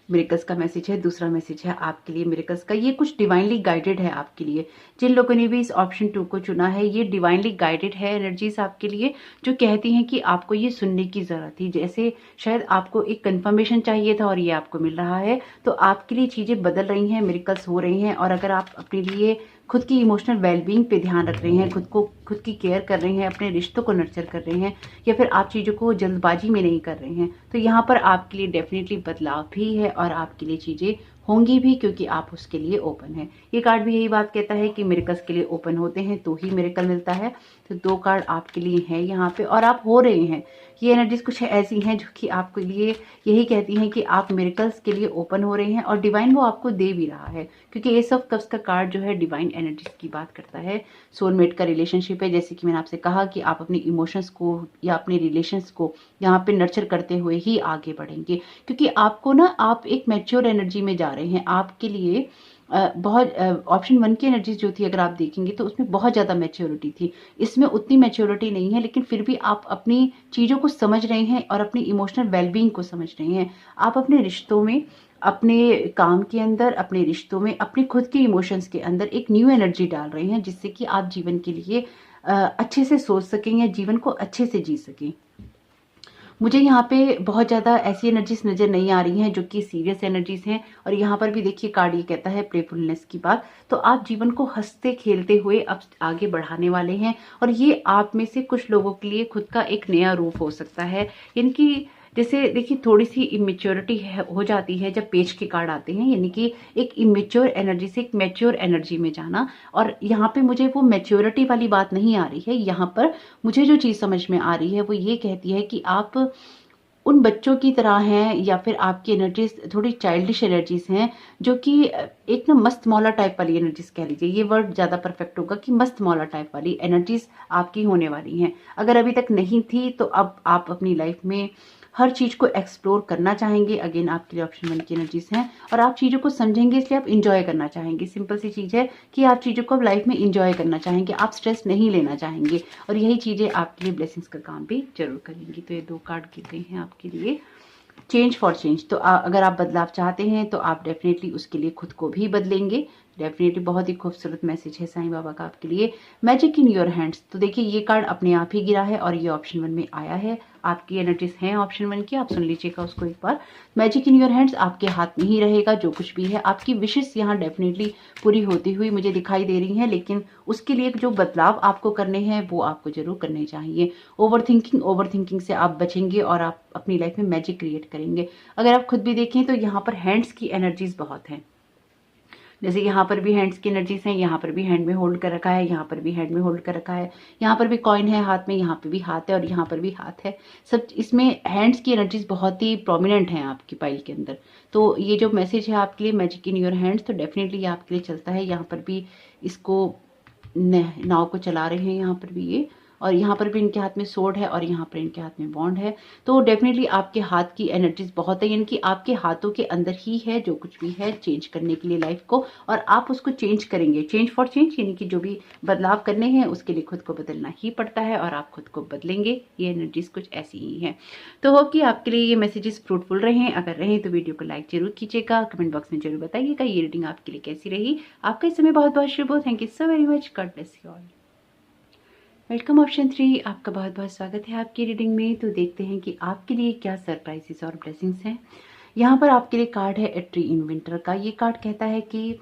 मिरेकल्स का मैसेज है, दूसरा मैसेज है आपके लिए मिरेकल्स का, ये कुछ डिवाइनली गाइडेड है आपके लिए। जिन लोगों ने भी इस ऑप्शन 2 को चुना है, ये डिवाइनली गाइडेड है एनर्जीज आपके लिए, जो कहती हैं कि आपको ये सुनने की जरूरत थी। जैसे शायद आपको एक कंफर्मेशन चाहिए था और ये आपको मिल रहा है। तो आपके लिए चीजें बदल रही हैं, मिरेकल्स हो रही हैं। और अगर आप अपने लिए खुद की इमोशनल वेलबींग पे ध्यान रख रहे हैं, खुद की केयर कर रहे हैं, अपने रिश्तों को नर्चर कर रहे हैं, या फिर आप चीज़ों को जल्दबाजी में नहीं कर रहे हैं, तो यहाँ पर आपके लिए डेफिनेटली बदलाव भी है और आपके लिए चीज़ें होंगी भी, क्योंकि आप उसके लिए ओपन है। ये कार्ड भी यही बात कहता है कि मिरेकल्स के लिए ओपन होते हैं तो ही मिरेकल मिलता है। तो 2 कार्ड आपके लिए हैं यहाँ पे और आप हो रहे हैं। ये एनर्जीज कुछ ऐसी हैं जो कि आपके लिए यही कहती हैं कि आप मिरेकल्स के लिए ओपन हो रहे हैं और डिवाइन वो आपको दे भी रहा है, क्योंकि एस ऑफ कप्स का कार्ड जो है डिवाइन एनर्जीज की बात करता है। सोलमेट का रिलेशनशिप है, जैसे कि मैंने आपसे कहा कि आप अपनी इमोशंस को या अपने रिलेशंस को यहाँ पे नर्चर करते हुए ही आगे बढ़ेंगे, क्योंकि आपको ना आप एक मैच्योर एनर्जी में जा रहे हैं। आपके लिए बहुत ऑप्शन 1 की एनर्जीज जो थी अगर आप देखेंगे तो उसमें बहुत ज़्यादा मैच्योरिटी थी, इसमें उतनी मैच्योरिटी नहीं है, लेकिन फिर भी आप अपनी चीज़ों को समझ रहे हैं और अपनी इमोशनल वेलबींग को समझ रहे हैं। आप अपने रिश्तों में, अपने काम के अंदर, अपने रिश्तों में, अपने खुद के इमोशंस के अंदर एक न्यू एनर्जी डाल रहे हैं, जिससे कि आप जीवन के लिए अच्छे से सोच सकें या जीवन को अच्छे से जी सकें। मुझे यहाँ पे बहुत ज़्यादा ऐसी एनर्जीज नज़र नहीं आ रही हैं जो कि सीरियस एनर्जीज हैं। और यहाँ पर भी देखिए कार्ड ये कहता है प्लेफुलनेस की बात। तो आप जीवन को हंसते खेलते हुए अब आगे बढ़ाने वाले हैं और ये आप में से कुछ लोगों के लिए खुद का एक नया रूप हो सकता है। यानी कि जैसे देखिए थोड़ी सी इमेच्योरिटी हो जाती है जब पेज के कार्ड आते हैं, यानी कि एक इमेच्योर एनर्जी से एक मैच्योर एनर्जी में जाना। और यहाँ पे मुझे वो मैच्योरिटी वाली बात नहीं आ रही है, यहाँ पर मुझे जो चीज़ समझ में आ रही है वो ये कहती है कि आप उन बच्चों की तरह हैं या फिर आपकी एनर्जीज थोड़ी चाइल्डिश एनर्जीज हैं, जो कि एक ना मस्त मौला टाइप वाली एनर्जीज कह लीजिए, ये वर्ड ज़्यादा परफेक्ट होगा कि मस्त मौला टाइप वाली एनर्जीज आपकी होने वाली हैं। अगर अभी तक नहीं थी तो अब आप अपनी लाइफ में हर चीज़ को एक्सप्लोर करना चाहेंगे। अगेन आपके लिए ऑप्शन 1 की एनर्जीज हैं और आप चीज़ों को समझेंगे, इसलिए आप इंजॉय करना चाहेंगे। सिंपल सी चीज़ है कि आप चीज़ों को अब लाइफ में इंजॉय करना चाहेंगे, आप स्ट्रेस नहीं लेना चाहेंगे और यही चीज़ें आपके लिए ब्लेसिंग्स का काम भी जरूर करेंगी। तो ये 2 कार्ड गिरे हैं आपके लिए चेंज फॉर चेंज। तो अगर आप बदलाव चाहते हैं तो आप डेफिनेटली उसके लिए खुद को भी बदलेंगे। डेफिनेटली बहुत ही खूबसूरत मैसेज है साईं बाबा का आपके लिए, मैजिक इन योर हैंड्स। तो देखिए ये कार्ड अपने आप ही गिरा है और ये ऑप्शन 1 में आया है। आपकी एनर्जीज हैं ऑप्शन 1 की, आप सुन लीजिएगा उसको एक बार। मैजिक इन योर हैंड्स आपके हाथ में ही रहेगा, जो कुछ भी है आपकी विशेष यहाँ डेफिनेटली पूरी होती हुई मुझे दिखाई दे रही हैं, लेकिन उसके लिए जो बदलाव आपको करने हैं वो आपको जरूर करने चाहिए। ओवर थिंकिंग से आप बचेंगे और आप अपनी लाइफ में मैजिक क्रिएट करेंगे। अगर आप खुद भी देखें तो यहाँ पर हैंड्स की एनर्जीज बहुत हैं, जैसे यहाँ पर भी हैंड्स की एनर्जीज हैं, यहाँ पर भी हैंड में होल्ड कर रखा है, यहाँ पर भी हैंड में होल्ड कर रखा है, यहाँ पर भी कॉइन है हाथ में, यहाँ पे भी हाथ है और यहाँ पर भी हाथ है। सब इसमें हैंड्स की एनर्जीज बहुत ही प्रोमिनेंट हैं आपकी पाइल के अंदर। तो ये जो मैसेज है आपके लिए मैजिक इन योर हैंड्स, तो डेफिनेटली ये आपके लिए चलता है। यहाँ पर भी इसको नाव को चला रहे हैं यहाँ पर भी ये, और यहाँ पर भी इनके हाथ में सोर्ड है और यहाँ पर इनके हाथ में बॉन्ड है। तो डेफिनेटली आपके हाथ की एनर्जीज बहुत है, यानी कि आपके हाथों के अंदर ही है जो कुछ भी है चेंज करने के लिए लाइफ को, और आप उसको चेंज करेंगे। चेंज फॉर चेंज, यानी कि जो भी बदलाव करने हैं उसके लिए खुद को बदलना ही पड़ता है और आप खुद को बदलेंगे। ये एनर्जीज कुछ ऐसी ही है। तो होप कि आपके लिए ये मैसेजेस फ्रूटफुल रहे। अगर रहे तो वीडियो को लाइक जरूर कीजिएगा, कमेंट बॉक्स में जरूर बताइएगा ये रीडिंग आपके लिए कैसी रही। आपका इस समय बहुत बहुत शुभ हो। Thank you so very much. God bless you all. Welcome option 3, आपका बहुत बहुत स्वागत है आपकी रीडिंग में। तो देखते हैं कि आपके लिए क्या सरप्राइजेस और ब्लेसिंग्स हैं। यहाँ पर आपके लिए कार्ड है ए ट्री इन विंटर का। ये कार्ड कहता है कि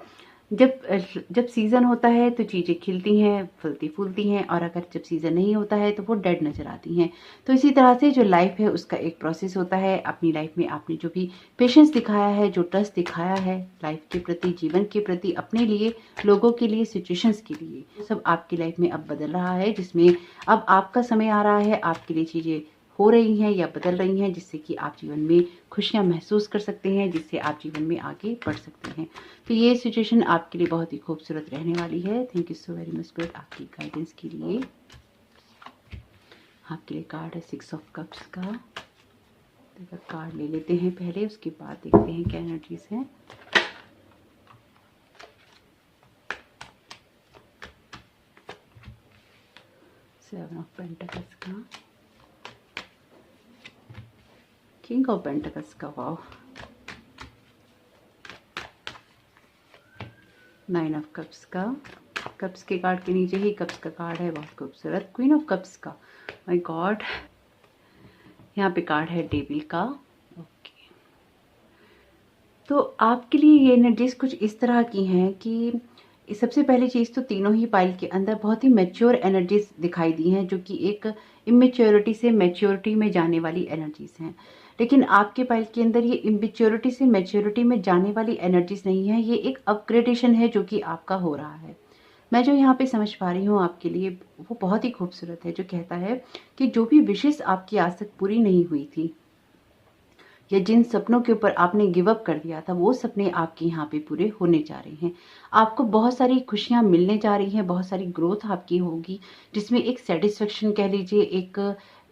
जब सीज़न होता है तो चीज़ें खिलती हैं, फलती फूलती हैं, और अगर जब सीज़न नहीं होता है तो वो डेड नज़र आती हैं। तो इसी तरह से जो लाइफ है उसका एक प्रोसेस होता है। अपनी लाइफ में आपने जो भी पेशेंस दिखाया है, जो ट्रस्ट दिखाया है लाइफ के प्रति, जीवन के प्रति, अपने लिए, लोगों के लिए, सिचुएशंस के लिए, वो सब आपकी लाइफ में अब बदल रहा है, जिसमें अब आपका समय आ रहा है। आपके लिए चीज़ें हो रही हैं या बदल रही हैं जिससे कि आप जीवन में खुशियां महसूस कर सकते हैं, जिससे आप जीवन में आगे बढ़ सकते हैं। तो ये सिचुएशन आपके लिए बहुत ही खूबसूरत रहने वाली है। Thank you so very much spirit आपकी गाइडेंस के लिए। आपके लिए कार्ड है 6 ऑफ कप्स का। तो कार्ड ले लेते हैं पहले, उसके बाद देखते हैं क्या एनर्जीज हैं। सेवन ऑफ पेंटिकल्स का, किंग ऑफ पेंटिकल्स का, वाव, 9 ऑफ कप्स का। कप्स के कार्ड के नीचे ही कप्स का कार्ड है, बहुत खूबसूरत, क्वीन ऑफ कप्स का। माय गॉड, यहाँ पे कार्ड है डेविल का। ओके, तो आपके लिए ये एनर्जीज कुछ इस तरह की हैं कि सबसे पहली चीज़ तो तीनों ही पाइल के अंदर बहुत ही मैच्योर एनर्जीज दिखाई दी हैं, जो कि एक इमेच्योरिटी से मैच्योरिटी में जाने वाली एनर्जीज हैं। लेकिन आपके पाइल के अंदर ये इमेच्योरिटी से मैच्योरिटी में जाने वाली एनर्जीज नहीं है, ये एक अपग्रेडेशन है जो कि आपका हो रहा है। मैं जो यहाँ पे समझ पा रही हूँ आपके लिए वो बहुत ही खूबसूरत है, जो कहता है कि जो भी विशेष आपकी आज तक पूरी नहीं हुई थी, या जिन सपनों के ऊपर आपने गिव अप कर दिया था, वो सपने आपके यहाँ पे पूरे होने जा रहे हैं। आपको बहुत सारी खुशियाँ मिलने जा रही हैं, बहुत सारी ग्रोथ आपकी होगी, जिसमें एक सेटिस्फेक्शन कह लीजिए,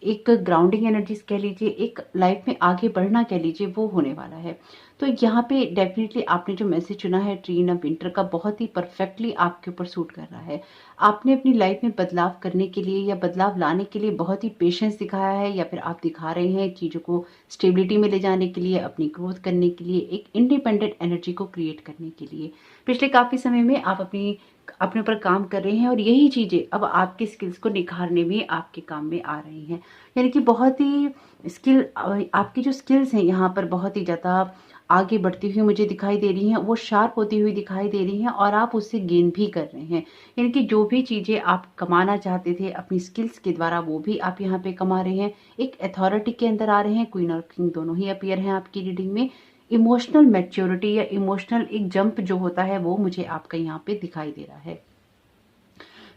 एक ग्राउंडिंग एनर्जीज कह लीजिए, एक लाइफ में आगे बढ़ना कह लीजिए, वो होने वाला है। तो यहाँ पे डेफिनेटली आपने जो मैसेज चुना है ट्री इन विंटर का, बहुत ही परफेक्टली आपके ऊपर सूट कर रहा है। आपने अपनी लाइफ में बदलाव करने के लिए या बदलाव लाने के लिए बहुत ही पेशेंस दिखाया है, या फिर आप दिखा रहे हैं चीज़ों को स्टेबिलिटी में ले जाने के लिए, अपनी ग्रोथ करने के लिए, एक इंडिपेंडेंट एनर्जी को क्रिएट करने के लिए। पिछले काफ़ी समय में आप अपने ऊपर काम कर रहे हैं, और यही चीज़ें अब आपके स्किल्स को निखारने में आपके काम में आ रही हैं। यानी कि बहुत ही आपकी जो स्किल्स हैं यहाँ पर बहुत ही ज़्यादा आगे बढ़ती हुई मुझे दिखाई दे रही हैं, वो शार्प होती हुई दिखाई दे रही हैं, और आप उससे गेन भी कर रहे हैं। यानी कि जो भी चीज़ें आप कमाना चाहते थे अपनी स्किल्स के द्वारा, वो भी आप यहाँ पे कमा रहे हैं। एक अथॉरिटी के अंदर आ रहे हैं। क्वीन और किंग दोनों ही अपीयर हैं आपकी रीडिंग में। इमोशनल मैच्योरिटी या इमोशनल एक जंप जो होता है, वो मुझे आपका यहाँ पे दिखाई दे रहा है।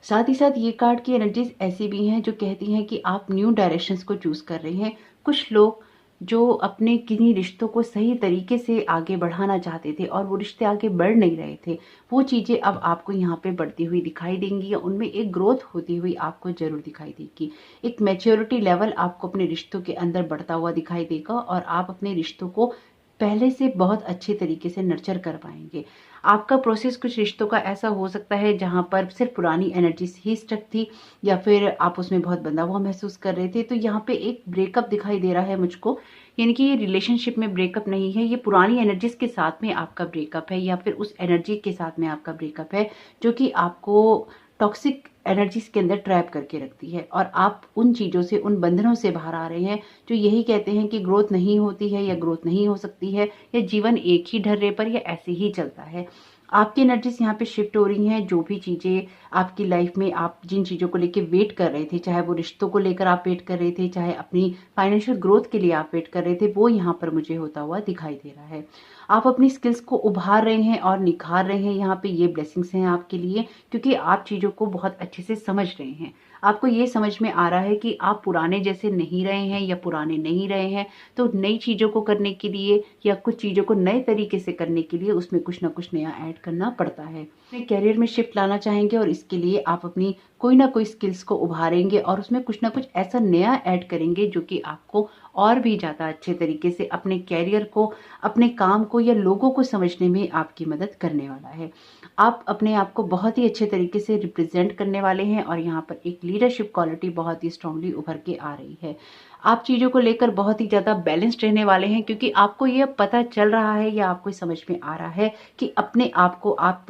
साथ ही साथ ये कार्ड की एनर्जीज ऐसी भी हैं जो कहती हैं कि आप न्यू डायरेक्शंस को चूज कर रहे हैं। कुछ लोग जो अपने किन्हीं रिश्तों को सही तरीके से आगे बढ़ाना चाहते थे और वो रिश्ते आगे बढ़ नहीं रहे थे, वो चीज़ें अब आपको यहाँ पे बढ़ती हुई दिखाई देंगी, या उनमें एक ग्रोथ होती हुई आपको जरूर दिखाई देगी। एक मैच्योरिटी लेवल आपको अपने रिश्तों के अंदर बढ़ता हुआ दिखाई देगा, और आप अपने रिश्तों को पहले से बहुत अच्छे तरीके से नर्चर कर पाएंगे। आपका प्रोसेस कुछ रिश्तों का ऐसा हो सकता है जहां पर सिर्फ पुरानी एनर्जी ही स्टक थी, या फिर आप उसमें बहुत बंधा हुआ महसूस कर रहे थे। तो यहाँ पे एक ब्रेकअप दिखाई दे रहा है मुझको, यानी कि ये रिलेशनशिप में ब्रेकअप नहीं है, ये पुरानी एनर्जीज के साथ में आपका ब्रेकअप है, या फिर उस एनर्जी के साथ में आपका ब्रेकअप है जो कि आपको टॉक्सिक एनर्जीज के अंदर ट्रैप करके रखती है, और आप उन चीज़ों से, उन बंधनों से बाहर आ रहे हैं जो यही कहते हैं कि ग्रोथ नहीं होती है, या ग्रोथ नहीं हो सकती है, या जीवन एक ही ढर्रे पर या ऐसे ही चलता है। आपकी एनर्जीज यहाँ पे शिफ्ट हो रही हैं। जो भी चीज़ें आपकी लाइफ में, आप जिन चीज़ों को लेके वेट कर रहे थे, चाहे वो रिश्तों को लेकर आप वेट कर रहे थे, चाहे अपनी फाइनेंशियल ग्रोथ के लिए आप वेट कर रहे थे, वो यहाँ पर मुझे होता हुआ दिखाई दे रहा है। आप अपनी स्किल्स को उभार रहे हैं और निखार रहे हैं। यहाँ पे ये ब्लेसिंग्स हैं आपके लिए, क्योंकि आप चीज़ों को बहुत अच्छे से समझ रहे हैं। आपको ये समझ में आ रहा है कि आप पुराने जैसे नहीं रहे हैं या पुराने नहीं रहे हैं, तो नई चीज़ों को करने के लिए या कुछ चीज़ों को नए तरीके से करने के लिए उसमें कुछ ना कुछ नया ऐड करना पड़ता है। अपने करियर में शिफ्ट लाना चाहेंगे और इसके लिए आप अपनी कोई ना कोई स्किल्स को उभारेंगे और उसमें कुछ ना कुछ ऐसा नया ऐड करेंगे जो कि आपको और भी ज़्यादा अच्छे तरीके से अपने कैरियर को, अपने काम को या लोगों को समझने में आपकी मदद करने वाला है। आप अपने आप को बहुत ही अच्छे तरीके से रिप्रेजेंट करने वाले हैं और यहाँ पर एक लीडरशिप क्वालिटी बहुत ही स्ट्रांगली उभर के आ रही है। आप चीज़ों को लेकर बहुत ही ज़्यादा बैलेंस्ड रहने वाले हैं क्योंकि आपको ये पता चल रहा है या आपको समझ में आ रहा है कि अपने आप को आप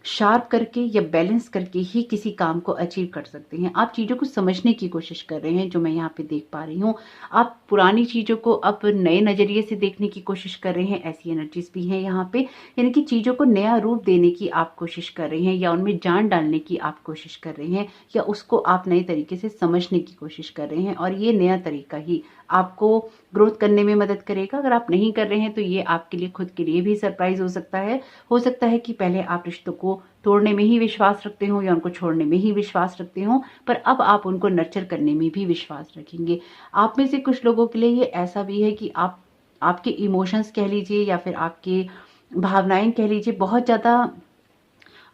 शार्प करके या बैलेंस करके ही किसी काम को अचीव कर सकते हैं। आप चीज़ों को समझने की कोशिश कर रहे हैं, जो मैं यहाँ पे देख पा रही हूँ। आप पुरानी चीज़ों को अब नए नज़रिए से देखने की कोशिश कर रहे हैं, ऐसी एनर्जीज भी हैं यहाँ पे। यानी कि चीज़ों को नया रूप देने की आप कोशिश कर रहे हैं या उनमें जान डालने की आप कोशिश कर रहे हैं या उसको आप नए तरीके से समझने की कोशिश कर रहे हैं और ये नया तरीका ही आपको ग्रोथ करने में मदद करेगा। अगर आप नहीं कर रहे हैं तो ये आपके लिए खुद के लिए भी सरप्राइज हो सकता है। हो सकता है कि पहले आप रिश्तों को तोड़ने में ही विश्वास रखते हो या उनको छोड़ने में ही विश्वास रखते हो, पर अब आप उनको नर्चर करने में भी विश्वास रखेंगे। आप में से कुछ लोगों के लिए ये ऐसा भी है कि आपके इमोशंस कह लीजिए या फिर आपके भावनाएं कह लीजिए, बहुत ज़्यादा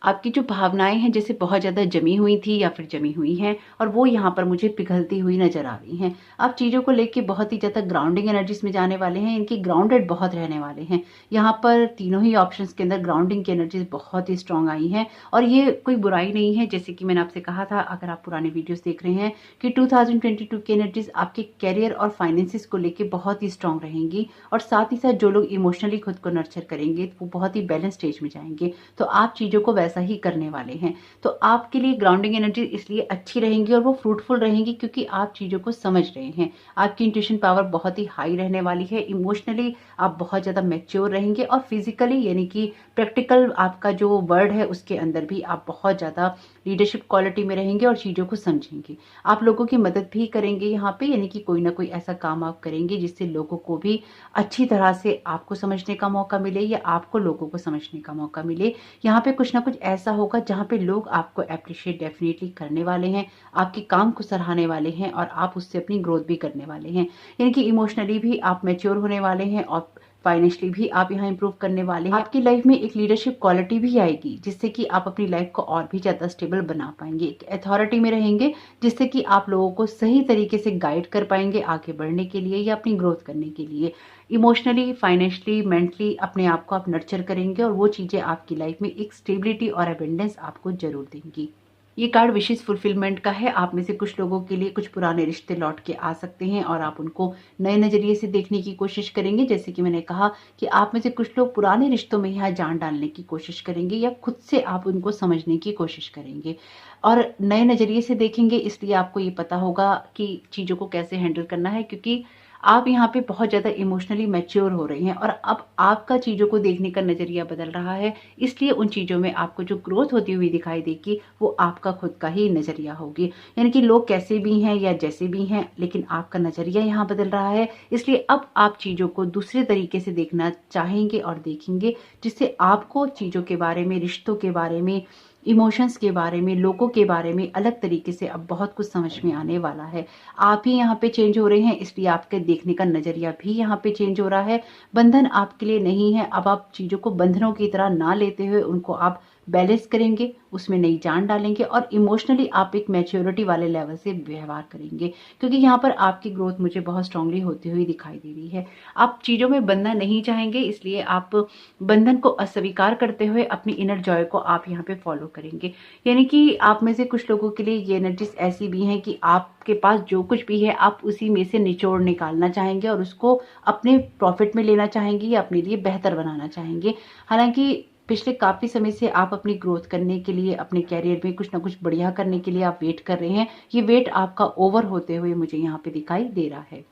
आपकी जो भावनाएं हैं जैसे बहुत ज़्यादा जमी हुई थी या फिर जमी हुई हैं और वो यहाँ पर मुझे पिघलती हुई नजर आ रही हैं। आप चीज़ों को लेके बहुत ही ज़्यादा ग्राउंडिंग एनर्जीज में जाने वाले हैं, इनकी ग्राउंडेड बहुत रहने वाले हैं। यहाँ पर तीनों ही ऑप्शंस के अंदर ग्राउंडिंग की एनर्जीज बहुत ही स्ट्रांग आई हैं और ये कोई बुराई नहीं है। जैसे कि मैंने आपसे कहा था, अगर आप पुराने वीडियोस देख रहे हैं, कि 2022 की एनर्जीज आपके कैरियर और फाइनेंसिस को लेके बहुत ही स्ट्रांग रहेंगी और साथ ही साथ जो लोग इमोशनली खुद को नर्चर करेंगे वो बहुत ही बैलेंस स्टेज में जाएंगे, तो आप चीज़ों को वैसा ही करने वाले हैं। तो आपके लिए ग्राउंडिंग एनर्जी इसलिए अच्छी रहेंगी और वो फ्रूटफुल रहेंगी क्योंकि आप चीज़ों को समझ रहे हैं। आपकी इंट्यूशन पावर बहुत ही हाई रहने वाली है। इमोशनली आप बहुत ज़्यादा मैच्योर रहेंगे और फिजिकली यानी कि प्रैक्टिकल आपका जो वर्ड है उसके अंदर भी आप बहुत ज़्यादा लीडरशिप क्वालिटी में रहेंगे और चीज़ों को समझेंगे। आप लोगों की मदद भी करेंगे यहाँ पे, यानी कि कोई ना कोई ऐसा काम आप करेंगे जिससे लोगों को भी अच्छी तरह से आपको समझने का मौका मिले या आपको लोगों को समझने का मौका मिले। यहाँ पे कुछ ना कुछ ऐसा होगा जहाँ पे लोग आपको अप्रिशिएट डेफिनेटली करने वाले हैं, आपके काम को सराहने वाले हैं और आप उससे अपनी ग्रोथ भी करने वाले हैं। यानी कि इमोशनली भी आप मैच्योर होने वाले हैं और फाइनेंशियली भी आप यहाँ इंप्रूव करने वाले हैं। आपकी लाइफ में एक लीडरशिप क्वालिटी भी आएगी जिससे कि आप अपनी लाइफ को और भी ज़्यादा स्टेबल बना पाएंगे। एक अथॉरिटी में रहेंगे जिससे कि आप लोगों को सही तरीके से गाइड कर पाएंगे आगे बढ़ने के लिए या अपनी ग्रोथ करने के लिए। इमोशनली, फाइनेंशियली, मेंटली अपने आप को आप नर्चर करेंगे और वो चीज़ें आपकी लाइफ में एक स्टेबिलिटी और अबेंडेंस आपको जरूर देंगी। ये कार्ड विशेष फुलफिलमेंट का है। आप में से कुछ लोगों के लिए कुछ पुराने रिश्ते लौट के आ सकते हैं और आप उनको नए नजरिए से देखने की कोशिश करेंगे। जैसे कि मैंने कहा कि आप में से कुछ लोग पुराने रिश्तों में यहाँ जान डालने की कोशिश करेंगे या खुद से आप उनको समझने की कोशिश करेंगे और नए नजरिए से देखेंगे। इसलिए आपको ये पता होगा कि चीज़ों को कैसे हैंडल करना है, क्योंकि आप यहाँ पे बहुत ज़्यादा इमोशनली मैच्योर हो रहे हैं और अब आपका चीज़ों को देखने का नज़रिया बदल रहा है। इसलिए उन चीज़ों में आपको जो ग्रोथ होती हुई दिखाई देगी वो आपका खुद का ही नज़रिया होगी। यानी कि लोग कैसे भी हैं या जैसे भी हैं, लेकिन आपका नज़रिया यहाँ बदल रहा है। इसलिए अब आप चीज़ों को दूसरे तरीके से देखना चाहेंगे और देखेंगे, जिससे आपको चीज़ों के बारे में, रिश्तों के बारे में, इमोशंस के बारे में, लोगों के बारे में अलग तरीके से अब बहुत कुछ समझ में आने वाला है। आप ही यहाँ पे चेंज हो रहे हैं, इसलिए आपके देखने का नजरिया भी यहाँ पे चेंज हो रहा है। बंधन आपके लिए नहीं है। अब आप चीज़ों को बंधनों की तरह ना लेते हुए उनको आप बैलेंस करेंगे, उसमें नई जान डालेंगे और इमोशनली आप एक मैच्योरिटी वाले लेवल से व्यवहार करेंगे, क्योंकि यहाँ पर आपकी ग्रोथ मुझे बहुत स्ट्रांगली होती हुई दिखाई दे रही है। आप चीज़ों में बंधना नहीं चाहेंगे, इसलिए आप बंधन को अस्वीकार करते हुए अपनी इनर जॉय को आप यहाँ पे फॉलो करेंगे। यानी कि आप में से कुछ लोगों के लिए ये एनर्जीज ऐसी भी हैं कि आपके पास जो कुछ भी है आप उसी में से निचोड़ निकालना चाहेंगे और उसको अपने प्रॉफिट में लेना चाहेंगे या अपने लिए बेहतर बनाना चाहेंगे। हालांकि पिछले काफ़ी समय से आप अपनी ग्रोथ करने के लिए, अपने कैरियर में कुछ ना कुछ बढ़िया करने के लिए आप वेट कर रहे हैं। ये वेट आपका ओवर होते हुए मुझे यहाँ पे दिखाई दे रहा है।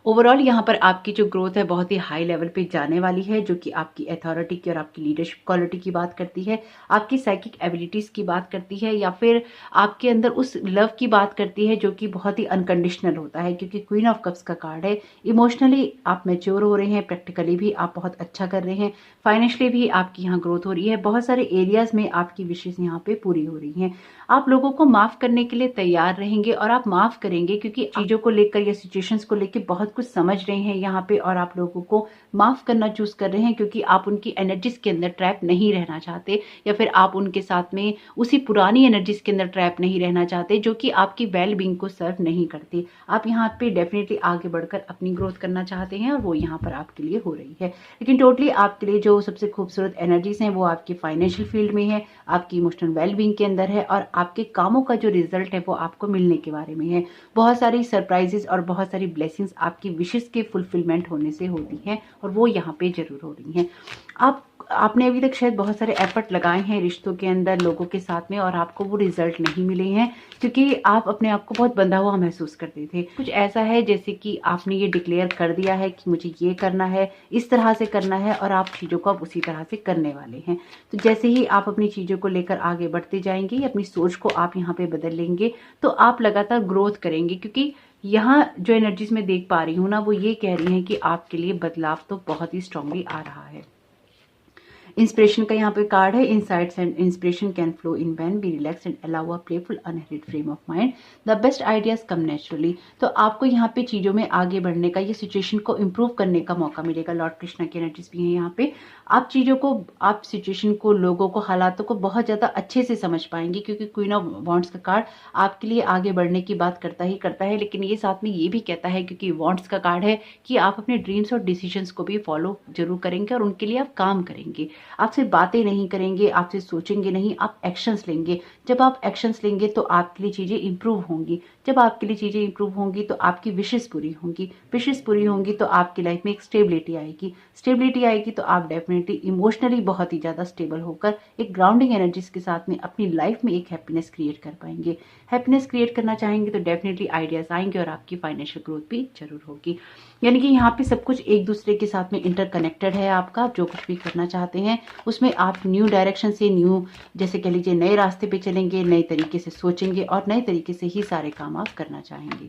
ओवरऑल यहाँ पर आपकी जो ग्रोथ है बहुत ही हाई लेवल पे जाने वाली है, जो कि आपकी अथॉरिटी की और आपकी लीडरशिप क्वालिटी की बात करती है, आपकी साइकिक एबिलिटीज़ की बात करती है, या फिर आपके अंदर उस लव की बात करती है जो कि बहुत ही अनकंडीशनल होता है, क्योंकि क्वीन ऑफ कप्स का कार्ड है। इमोशनली आप मैच्योर हो रहे हैं, प्रैक्टिकली भी आप बहुत अच्छा कर रहे हैं, फाइनेंशियली भी आपकी यहाँ ग्रोथ हो रही है, बहुत सारे एरियाज में आपकी विशेष यहाँ पे पूरी हो रही हैं। आप लोगों को माफ करने के लिए तैयार रहेंगे और आप माफ करेंगे, क्योंकि चीजों को लेकर या सिचुएशंस को लेकर बहुत कुछ समझ रहे हैं यहाँ पे, और आप लोगों को माफ करना चूज कर रहे हैं क्योंकि आप उनकी एनर्जीज के अंदर ट्रैप नहीं रहना चाहते, या फिर आप उनके साथ में उसी पुरानी एनर्जीज के अंदर ट्रैप नहीं रहना चाहते जो कि आपकी वेल बींग को सर्व नहीं करती। आप यहाँ पे डेफिनेटली आगे बढ़कर अपनी ग्रोथ करना चाहते हैं और वो यहाँ पर आपके लिए हो रही है। लेकिन टोटली आपके लिए जो सबसे खूबसूरत एनर्जीज हैं वो आपकी फाइनेंशियल फील्ड में है, आपकी इमोशनल वेल बींग के अंदर है, और आपके कामों का जो रिजल्ट है वो आपको मिलने के बारे में है। बहुत सारी सरप्राइजेस और बहुत सारी ब्लेसिंग्स आपकी विशेस के फुलफिलमेंट होने से होती हैं, और वो यहाँ पे जरूर हो रही हैं। आपने अभी तक शायद बहुत सारे एफर्ट लगाए हैं रिश्तों के अंदर लोगों के साथ में, और आपको वो रिजल्ट नहीं मिले हैं क्योंकि आप अपने आप को बहुत बंधा हुआ महसूस करते थे। कुछ ऐसा है जैसे कि आपने ये डिक्लेयर कर दिया है कि मुझे ये करना है, इस तरह से करना है, और आप चीज़ों को अब उसी तरह से करने वाले हैं। तो जैसे ही आप अपनी चीज़ों को लेकर आगे बढ़ते जाएंगे, अपनी सोच को आप यहाँ पे बदल लेंगे, तो आप लगातार ग्रोथ करेंगे, क्योंकि यहाँ जो एनर्जीज मैं देख पा रही हूँ ना, वो ये कह रही हैं कि आपके लिए बदलाव तो बहुत ही स्ट्रांगली आ रहा है। इंस्पिरेशन का यहाँ पे कार्ड है, insights and inspiration can flow in when we relax and allow a playful unhurried frame of mind, the best ideas come naturally. तो आपको यहाँ पे चीजों में आगे बढ़ने का, ये सिचुएशन को इम्प्रूव करने का मौका मिलेगा। लॉर्ड कृष्णा की एनर्जीज भी है यहाँ पे। आप चीजों को, आप सिचुएशन को, लोगों को, हालातों को बहुत ज्यादा अच्छे से समझ पाएंगे, क्योंकि क्वीन ऑफ वॉन्ड्स का कार्ड आपके लिए आगे बढ़ने की बात करता ही करता है, लेकिन ये साथ में ये भी कहता है, क्योंकि वॉन्ड्स का कार्ड है, कि आप अपने ड्रीम्स और डिसीजंस को भी फॉलो जरूर करेंगे और उनके लिए आप काम करेंगे। आप सिर्फ बातें नहीं करेंगे, आप सिर्फ सोचेंगे नहीं, आप एक्शंस लेंगे। जब आप एक्शंस लेंगे तो आपके लिए चीजें इंप्रूव होंगी। जब आपके लिए चीजें इंप्रूव होंगी तो आपकी विशेस पूरी होंगी। विशेस पूरी होंगी तो आपकी लाइफ में एक स्टेबिलिटी आएगी। स्टेबिलिटी आएगी तो आप डेफिनेटली इमोशनली बहुत ही ज्यादा स्टेबल होकर एक ग्राउंडिंग एनर्जीज के साथ में अपनी लाइफ में एक हैप्पीनेस क्रिएट कर पाएंगे। हैप्पीनेस क्रिएट करना चाहेंगे तो डेफिनेटली आइडियाज आएंगे और आपकी फाइनेंशियल ग्रोथ भी जरूर होगी। यानी कि यहाँ पे सब कुछ एक दूसरे के साथ में इंटरकनेक्टेड है। आपका जो कुछ भी करना चाहते हैं उसमें आप न्यू डायरेक्शन से, न्यू जैसे कह लीजिए नए रास्ते पे चलेंगे, नए तरीके से सोचेंगे और नए तरीके से ही सारे काम आप करना चाहेंगे।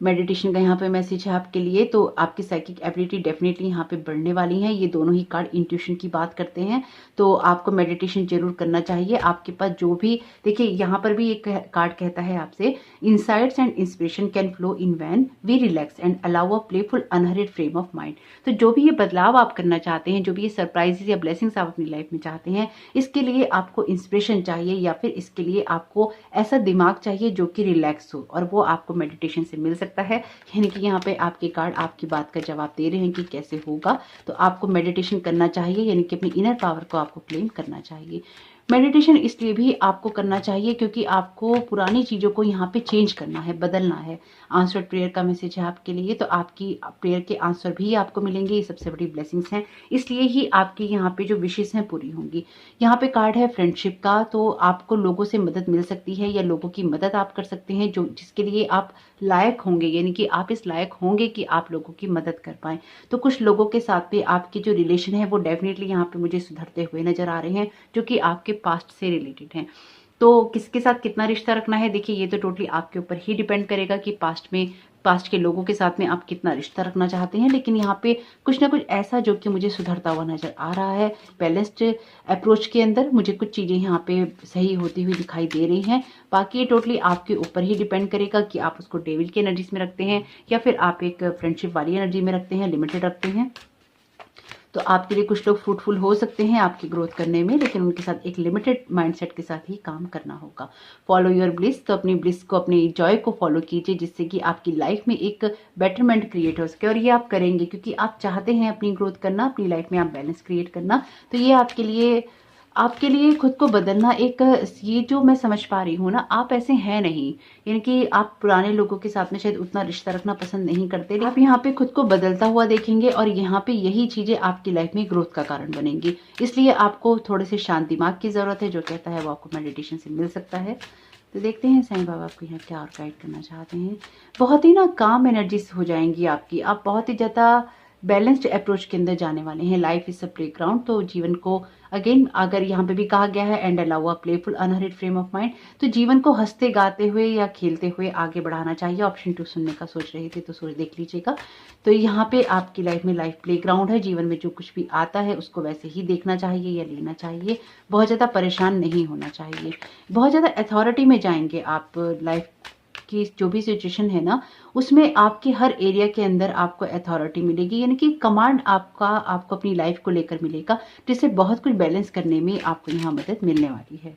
मेडिटेशन का यहाँ पे मैसेज है आपके लिए, तो आपकी साइकिक एबिलिटी डेफिनेटली यहाँ पे बढ़ने वाली है। ये दोनों ही कार्ड इंट्यूशन की बात करते हैं, तो आपको मेडिटेशन जरूर करना चाहिए। आपके पास जो भी, देखिए यहाँ पर भी एक कार्ड कहता है आपसे, insights and inspiration can flow in when we relax and allow a playful unhurried frame of mind. तो जो भी ये बदलाव आप करना चाहते हैं, जो भी ये सरप्राइजेस या ब्लेसिंग्स आप अपनी लाइफ में चाहते हैं, इसके लिए आपको इंस्पिरेशन चाहिए, या फिर इसके लिए आपको ऐसा दिमाग चाहिए जो कि रिलैक्स हो, और वो आपको मेडिटेशन से मिल सकता है। यानी कि यहाँ पे आपके कार्ड आपकी बात का जवाब दे रहे हैं कि कैसे होगा। तो आपको मेडिटेशन करना चाहिए, यानी कि अपनी इनर पावर को आपको क्लेम करना चाहिए। मेडिटेशन इसलिए भी आपको करना चाहिए क्योंकि आपको पुरानी चीज़ों को यहाँ पे चेंज करना है, बदलना है। आंसर्ड प्रेयर का मैसेज है आपके लिए, तो आपकी प्रेयर के आंसर भी आपको मिलेंगे। ये सबसे बड़ी ब्लेसिंग्स हैं, इसलिए ही आपकी यहाँ पे जो विशेष हैं पूरी होंगी। यहाँ पे कार्ड है फ्रेंडशिप का, तो आपको लोगों से मदद मिल सकती है या लोगों की मदद आप कर सकते हैं जो जिसके लिए आप लायक होंगे, यानी कि आप इस लायक होंगे कि आप लोगों की मदद कर पाएं। तो कुछ लोगों के साथ भी आपके जो रिलेशन है वो डेफिनेटली यहाँ पे मुझे सुधरते हुए नजर आ रहे हैं, जो कि आपके पास्ट से रिलेटेड हैं। तो किसके साथ कितना रिश्ता रखना है, देखिए ये तो टोटली आपके ऊपर ही डिपेंड करेगा कि पास्ट के लोगों के साथ में आप कितना रिश्ता रखना चाहते हैं। लेकिन यहाँ पे कुछ ना कुछ ऐसा जो कि मुझे सुधरता हुआ नजर आ रहा है। बैलेंस्ड अप्रोच के अंदर मुझे कुछ चीजें यहाँ पे सही होती हुई दिखाई दे रही हैं। बाकी ये टोटली आपके ऊपर ही डिपेंड करेगा कि आप उसको डेविल की एनर्जीज में रखते हैं या फिर आप एक फ्रेंडशिप वाली एनर्जी में रखते हैं, लिमिटेड रखते हैं। तो आपके लिए कुछ लोग फ्रूटफुल हो सकते हैं आपकी ग्रोथ करने में, लेकिन उनके साथ एक लिमिटेड माइंडसेट के साथ ही काम करना होगा। फॉलो योर ब्लिस, तो अपनी ब्लिस को, अपने जॉय को फॉलो कीजिए, जिससे कि आपकी लाइफ में एक बेटरमेंट क्रिएट हो सके। और ये आप करेंगे क्योंकि आप चाहते हैं अपनी ग्रोथ करना, अपनी लाइफ में आप बैलेंस क्रिएट करना। तो ये आपके लिए खुद को बदलना एक, ये जो मैं समझ पा रही हूँ ना, आप ऐसे हैं नहीं, यानी कि आप पुराने लोगों के साथ में शायद उतना रिश्ता रखना पसंद नहीं करते। आप यहाँ पे खुद को बदलता हुआ देखेंगे और यहाँ पे यही चीजें आपकी लाइफ में ग्रोथ का कारण बनेंगी। इसलिए आपको थोड़े से शांत दिमाग की जरूरत है, जो कहता है वो आपको मेडिटेशन से मिल सकता है। तो देखते हैं साईं बाबा आपको यहाँ क्या और गाइड करना चाहते हैं। बहुत ही ना काम एनर्जीज हो जाएंगी आपकी, आप बहुत ही ज़्यादा बैलेंस्ड अप्रोच के अंदर जाने वाले हैं। लाइफ इज अ प्लेग्राउंड, तो जीवन को अगेन अगर यहाँ पे भी कहा गया है and allow a playful unhurried frame of mind, तो जीवन को हंसते गाते हुए या खेलते हुए आगे बढ़ाना चाहिए। ऑप्शन 2 सुनने का सोच रहे थे तो सोच देख लीजिएगा। तो यहाँ पे आपकी लाइफ में लाइफ प्लेग्राउंड है, जीवन में जो कुछ भी आता है उसको वैसे ही देखना चाहिए या लेना चाहिए। बहुत ज़्यादा परेशान नहीं होना चाहिए। बहुत ज़्यादा अथॉरिटी में जाएंगे आप। लाइफ की जो भी सिचुएशन है ना, उसमें आपके हर एरिया के अंदर आपको अथॉरिटी मिलेगी, यानी कि कमांड आपको अपनी लाइफ को लेकर मिलेगा, जिससे बहुत कुछ बैलेंस करने में आपको यहाँ मदद मिलने वाली है।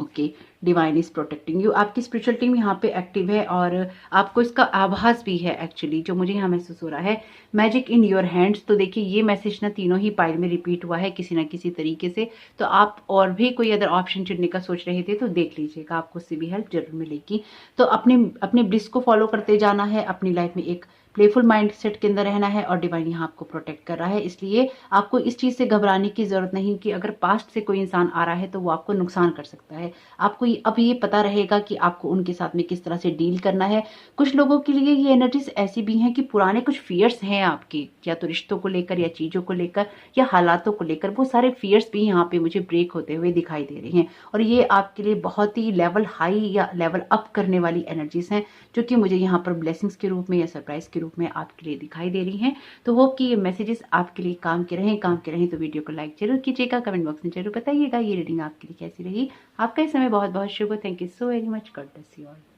Okay, divine is protecting you. आपकी स्पिरिचुअल टीम यहाँ पे एक्टिव है और आपको इसका आभास भी है एक्चुअली, जो मुझे यहाँ महसूस हो रहा है। मैजिक इन योर हैंड्स, तो देखिए ये मैसेज ना तीनों ही पाइल में रिपीट हुआ है किसी ना किसी तरीके से। तो आप और भी कोई अदर ऑप्शन चुनने का सोच रहे थे तो देख लीजिएगा, आपको उससे भी हेल्प जरूर मिलेगी। तो अपने ब्लिस को फॉलो करते जाना है, अपनी लाइफ में एक प्लेफुल माइंड सेट के अंदर रहना है और डिवाइन यहाँ आपको प्रोटेक्ट कर रहा है। इसलिए आपको इस चीज़ से घबराने की ज़रूरत नहीं कि अगर पास्ट से कोई इंसान आ रहा है तो वो आपको नुकसान कर सकता है। आपको अब ये पता रहेगा कि आपको उनके साथ में किस तरह से डील करना है। कुछ लोगों के लिए ये एनर्जीज ऐसी भी हैं कि पुराने कुछ फियर्स हैं आपके, या तो रिश्तों को लेकर या चीज़ों को लेकर या हालातों को लेकर, वो सारे फियर्स भी यहाँ पे मुझे ब्रेक होते हुए दिखाई दे रहे हैं। और ये आपके लिए बहुत ही लेवल हाई या लेवल अप करने वाली एनर्जीज हैं, जो कि मुझे यहाँ पर ब्लेसिंग्स के रूप में या सरप्राइज के रूप में आपके लिए दिखाई दे रही हैं। तो होप कि ये मैसेजेस आपके लिए काम के रहें। तो वीडियो को लाइक जरूर कीजिएगा, कमेंट बॉक्स में जरूर बताइएगा ये रीडिंग आपके लिए कैसी रही। आपका इस समय बहुत बहुत शुभ हो। Thank you so very much. God bless you all.